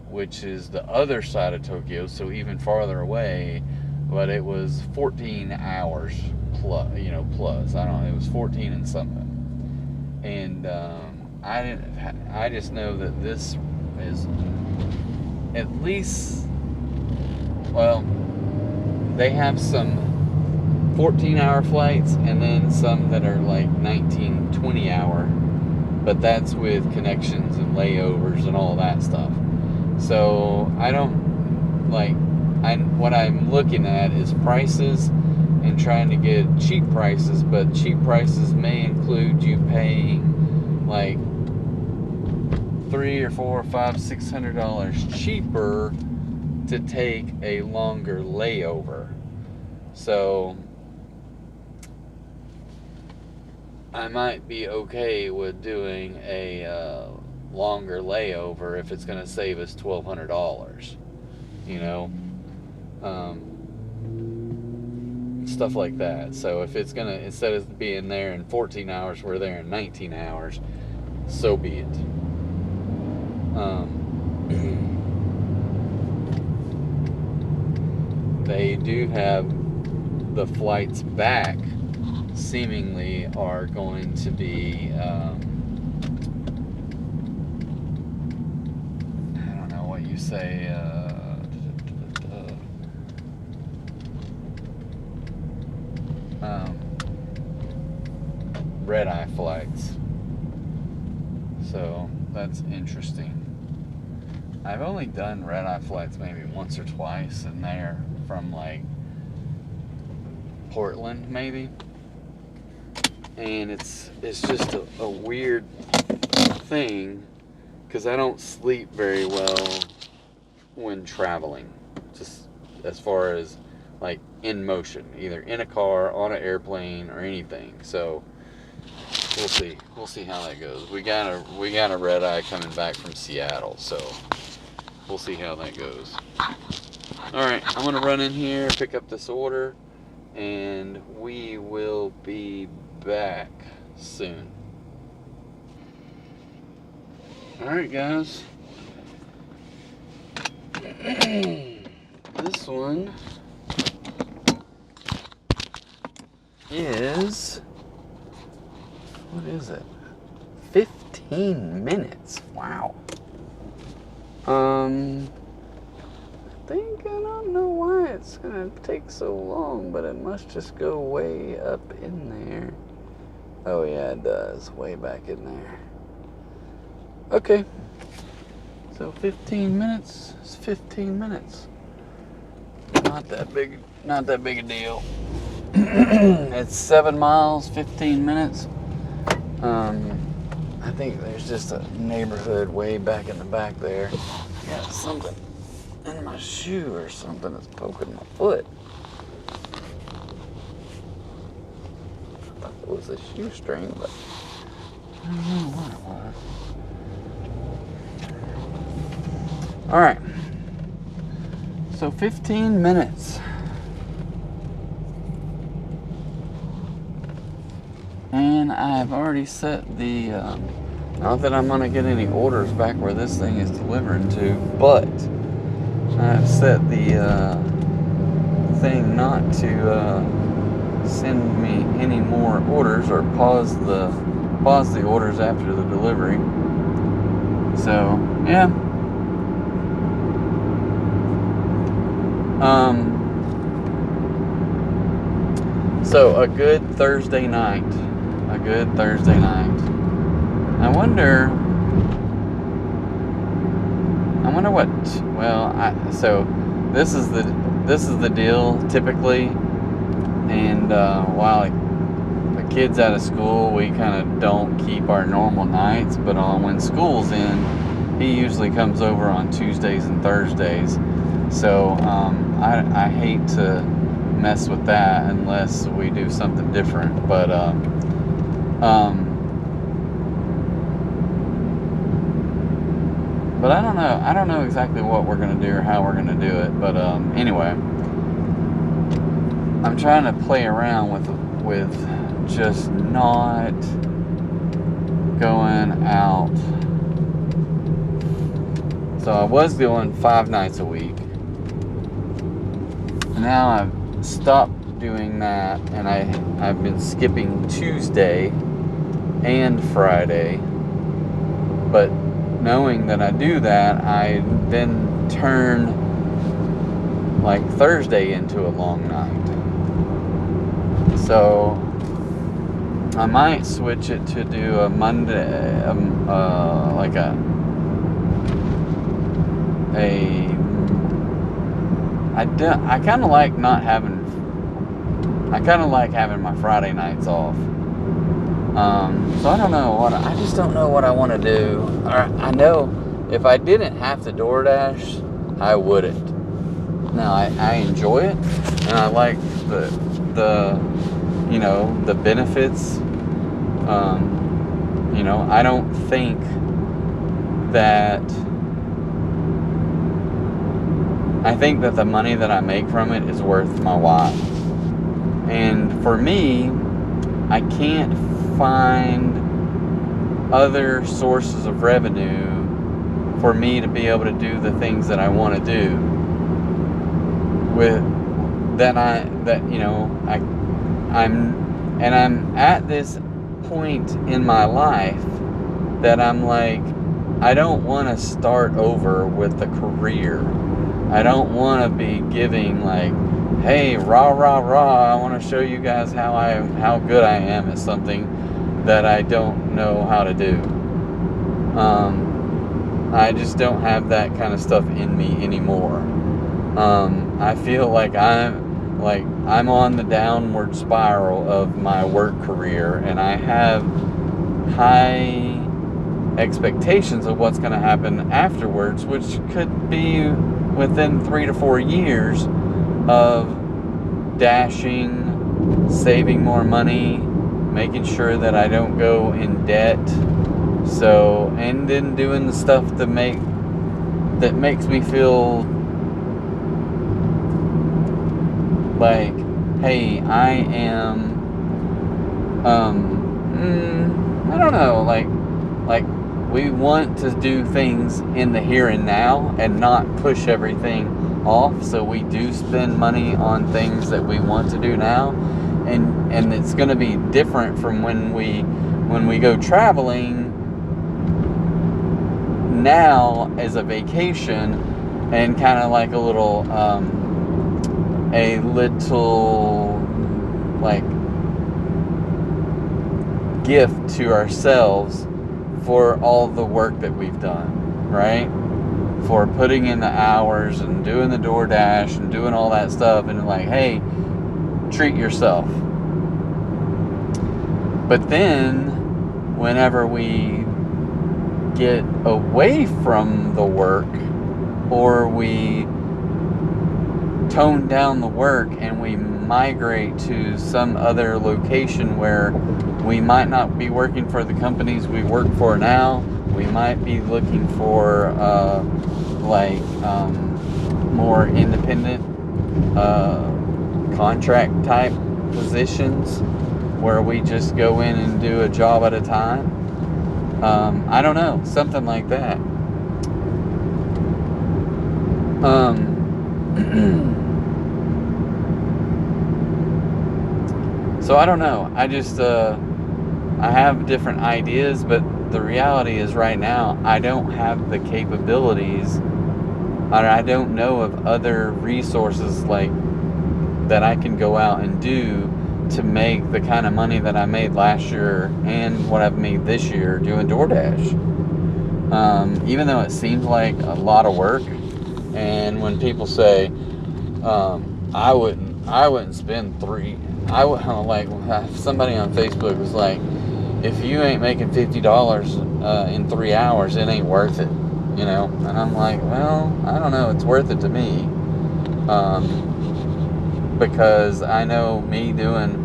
which is the other side of Tokyo, so even farther away, but it was 14 hours plus, plus. I don't know, it was 14 and something. And I just know that this is at least, well, they have some 14-hour flights, and then some that are like 19, 20-hour, but that's with connections and layovers and all that stuff. So I don't, like, what I'm looking at is prices and trying to get cheap prices, but cheap prices may include you paying like $300 or $400 or $500, $600 cheaper to take a longer layover. So I might be okay with doing a longer layover if it's going to save us $1,200, stuff like that. So if it's going to, instead of being there in 14 hours, we're there in 19 hours, so be it. They do have the flights back seemingly are going to be I don't know what you say, red-eye flights, so that's interesting. I've only done red-eye flights maybe once or twice, and they're from like Portland maybe, and it's just a weird thing, because I don't sleep very well when traveling, just as far as like in motion, either in a car, on an airplane, or anything. So we'll see how that goes. We got a red eye coming back from Seattle, so we'll see how that goes. Alright, I'm gonna run in here, pick up this order, and we will be back soon. Alright guys, this one is, what is it? 15 minutes. Wow. I don't know why it's gonna take so long, but it must just go way up in there. Oh yeah, it does. Way back in there. Okay. So 15 minutes is 15 minutes. Not that big a deal. It's 7 miles, 15 minutes. I think there's just a neighborhood way back in the back there. Got something in my shoe or something that's poking my foot. I thought it was a shoestring, but I don't know what it was. Alright. So 15 minutes. And I've already set the, not that I'm going to get any orders back where this thing is delivering to, but I've set the thing not to send me any more orders or pause the orders after the delivery. So, yeah. So a good Thursday night. I wonder what. Well, so this is the deal typically, and while the kid's out of school, we kind of don't keep our normal nights. But when school's in, he usually comes over on Tuesdays and Thursdays. So I hate to mess with that unless we do something different. But I don't know. I don't know exactly what we're gonna do or how we're gonna do it. But anyway, I'm trying to play around with just not going out. So I was doing 5 nights a week. Now I've stopped doing that, and I've been skipping Tuesday and Friday. But knowing that I do that, I then turn like Thursday into a long night. So I might switch it to do a Monday, like I kind of like having my Friday nights off. So I don't know I just don't know what I want to do. I know if I didn't have to DoorDash, I wouldn't. Now I enjoy it, and I like the benefits. I don't think that. I think that the money that I make from it is worth my while. And for me, I can't find other sources of revenue for me to be able to do the things that I want to do. I'm at this point in my life that I'm like, I don't want to start over with a career. I don't want to be giving like, hey, rah, rah, rah, I want to show you guys how good I am at something that I don't know how to do. I just don't have that kind of stuff in me anymore. I feel like I'm on the downward spiral of my work career, and I have high expectations of what's going to happen afterwards, which could be within 3 to 4 years of dashing, saving more money, making sure that I don't go in debt. So, and then doing the stuff that makes me feel like, hey, I am, I don't know, like we want to do things in the here and now and not push everything off. So we do spend money on things that we want to do now. and it's going to be different from when we go traveling now as a vacation, and kind of like a little like gift to ourselves for all the work that we've done, right? For putting in the hours and doing the DoorDash and doing all that stuff, and like, hey, treat yourself. But then whenever we get away from the work, or we tone down the work and we migrate to some other location where we might not be working for the companies we work for now, we might be looking for more independent contract type positions where we just go in and do a job at a time. I don't know, something like that. So I don't know. I just I have different ideas, but the reality is right now I don't have the capabilities. I don't know of other resources like that I can go out and do to make the kind of money that I made last year and what I've made this year doing DoorDash. Even though it seems like a lot of work, and when people say I wouldn't spend like somebody on Facebook was like, if you ain't making $50 in 3 hours, it ain't worth it, you know. And I'm like, well, I don't know, it's worth it to me, because I know me doing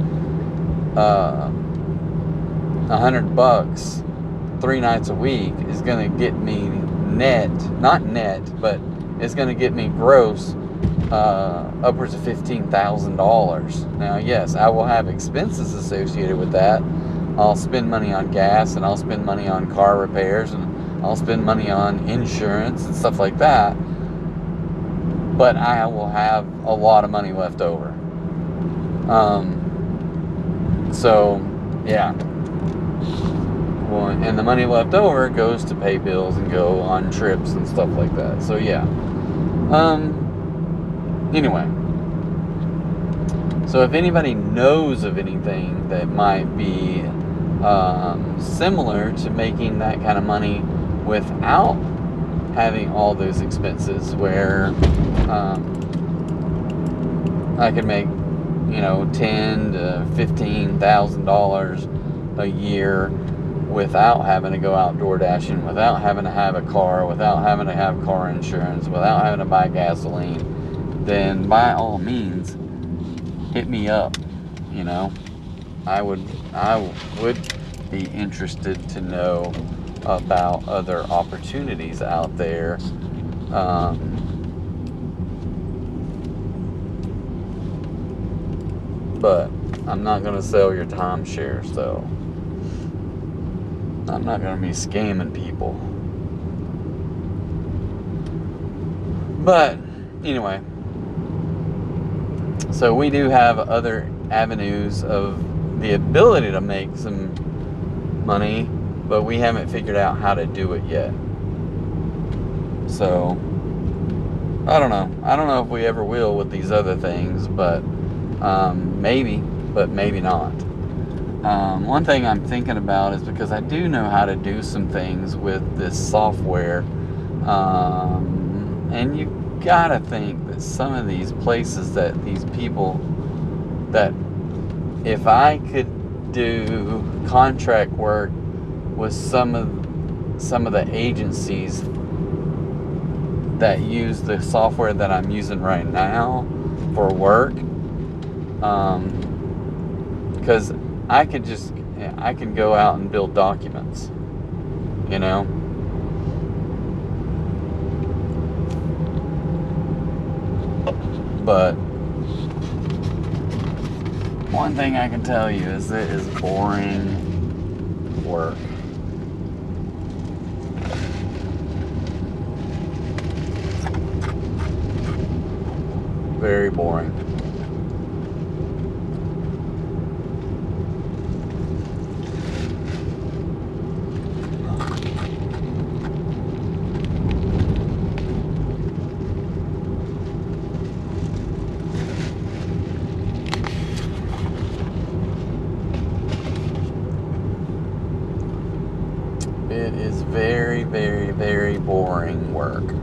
$100 3 nights a week is gonna get me not net, but it's gonna get me gross upwards of $15,000. Now, yes, I will have expenses associated with that. I'll spend money on gas, and I'll spend money on car repairs, and I'll spend money on insurance and stuff like that. But I will have a lot of money left over. So, yeah. Well, and the money left over goes to pay bills and go on trips and stuff like that. So, yeah. Anyway. So, if anybody knows of anything that might be similar to making that kind of money without having all those expenses, where I could make, $10,000 to $15,000 a year without having to go out door dashing, without having to have a car, without having to have car insurance, without having to buy gasoline, then by all means, hit me up. I would be interested to know about other opportunities out there. But I'm not going to sell your timeshare, so I'm not going to be scamming people. But anyway, so we do have other avenues of the ability to make some money, but we haven't figured out how to do it yet. So I don't know if we ever will with these other things, but maybe, but maybe not. One thing I'm thinking about is, because I do know how to do some things with this software, and you gotta think that some of these places that these people, that if I could do contract work with some of the agencies that use the software that I'm using right now for work, because I can go out and build documents, but one thing I can tell you is it is boring work. Very boring. boring work.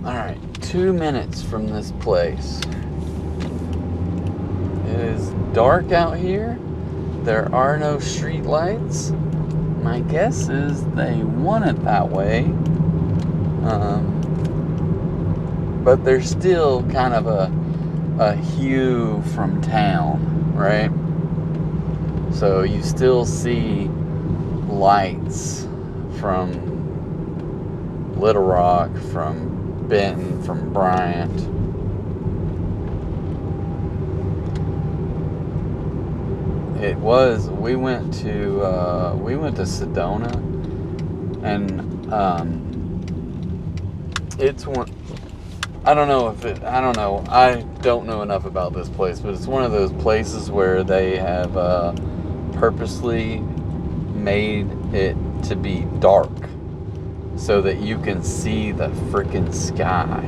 Alright, 2 minutes from this place. It is dark out here. There are no street lights. My guess is they want it that way. But there's still kind of a hue from town, right? So you still see lights from Little Rock, from Benton, from Bryant. We went to Sedona, and it's one. I don't know enough about this place, but it's one of those places where they have purposely made it to be dark so that you can see the freaking sky.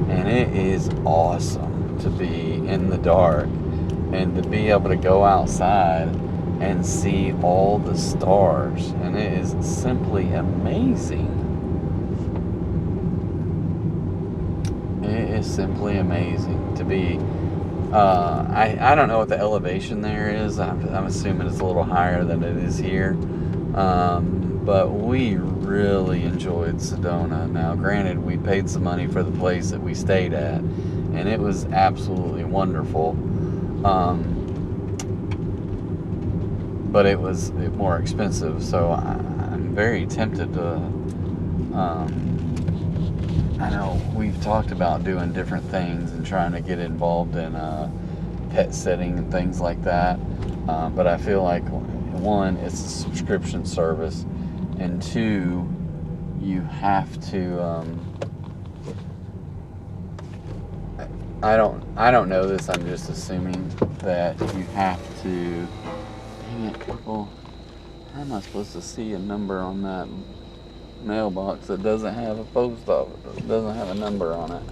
And it is awesome to be in the dark and to be able to go outside and see all the stars. And it is simply amazing. It is simply amazing to be. I don't know what the elevation there is. I'm assuming it's a little higher than it is here. But we really enjoyed Sedona. Now, granted, we paid some money for the place that we stayed at, and it was absolutely wonderful. But it was more expensive, so I'm very tempted to. I know we've talked about doing different things and trying to get involved in pet sitting and things like that. But I feel like, one, it's a subscription service, and two, you have to. I don't know this. I'm just assuming that you have to. Dang it, people! How am I supposed to see a number on that mailbox that doesn't have a post office? It doesn't have a number on it,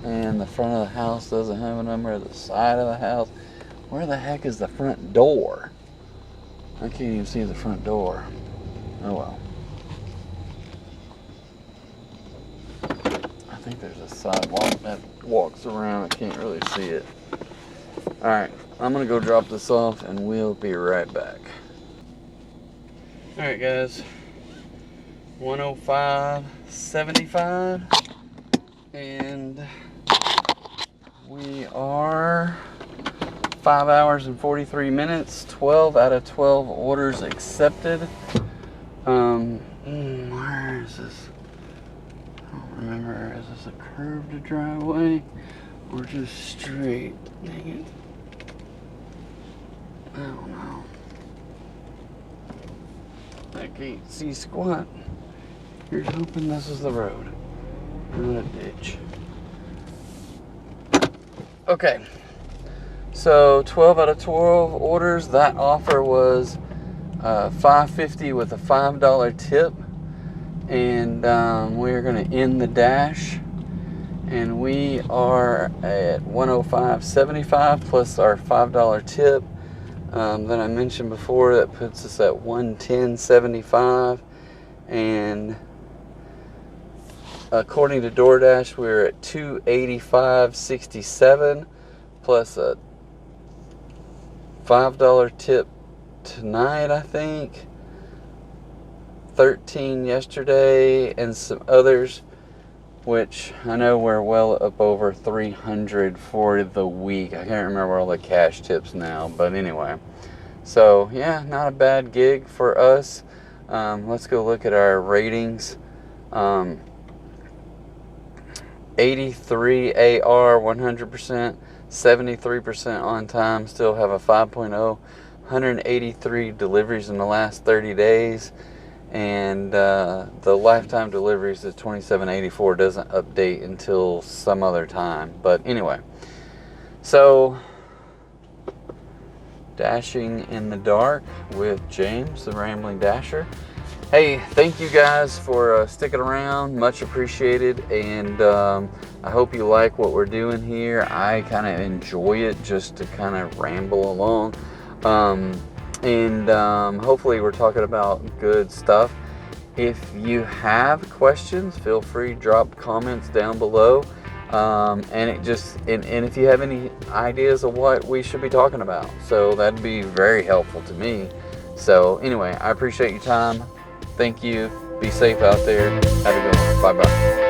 and the front of the house doesn't have a number. The side of the house. Where the heck is the front door? I can't even see the front door. Oh well. I think there's a sidewalk that walks around. I can't really see it. Alright, I'm gonna go drop this off and we'll be right back. Alright guys, 105.75, and we are 5 hours and 43 minutes, 12 out of 12 orders accepted. Where is this? I don't remember. Is this a curved driveway or just straight? Dang it. I don't know. I can't see squat. Here's hoping this is the road, not a ditch. Okay. So 12 out of 12 orders. That offer was $5.50 with a $5 tip, and we're going to end the dash, and we are at 105.75 plus our $5 tip that I mentioned before. That puts us at 110.75, and according to DoorDash, we're at 285.67 plus a $5 tip tonight, I think. 13 yesterday, and some others, which I know we're well up over 300 for the week. I can't remember all the cash tips now, but anyway. So yeah, not a bad gig for us. Let's go look at our ratings. 83 AR 100%, 73% on time, still have a 5.0, 183 deliveries in the last 30 days, and the lifetime deliveries is 2784, doesn't update until some other time. But anyway, so dashing in the dark with James, the Rambling Dasher. Hey, thank you guys for sticking around. Much appreciated. And I hope you like what we're doing here. I kind of enjoy it just to kind of ramble along. And hopefully we're talking about good stuff. If you have questions, feel free to drop comments down below. And if you have any ideas of what we should be talking about, so that'd be very helpful to me. So anyway, I appreciate your time. Thank you. Be safe out there. Have a good one. Bye bye.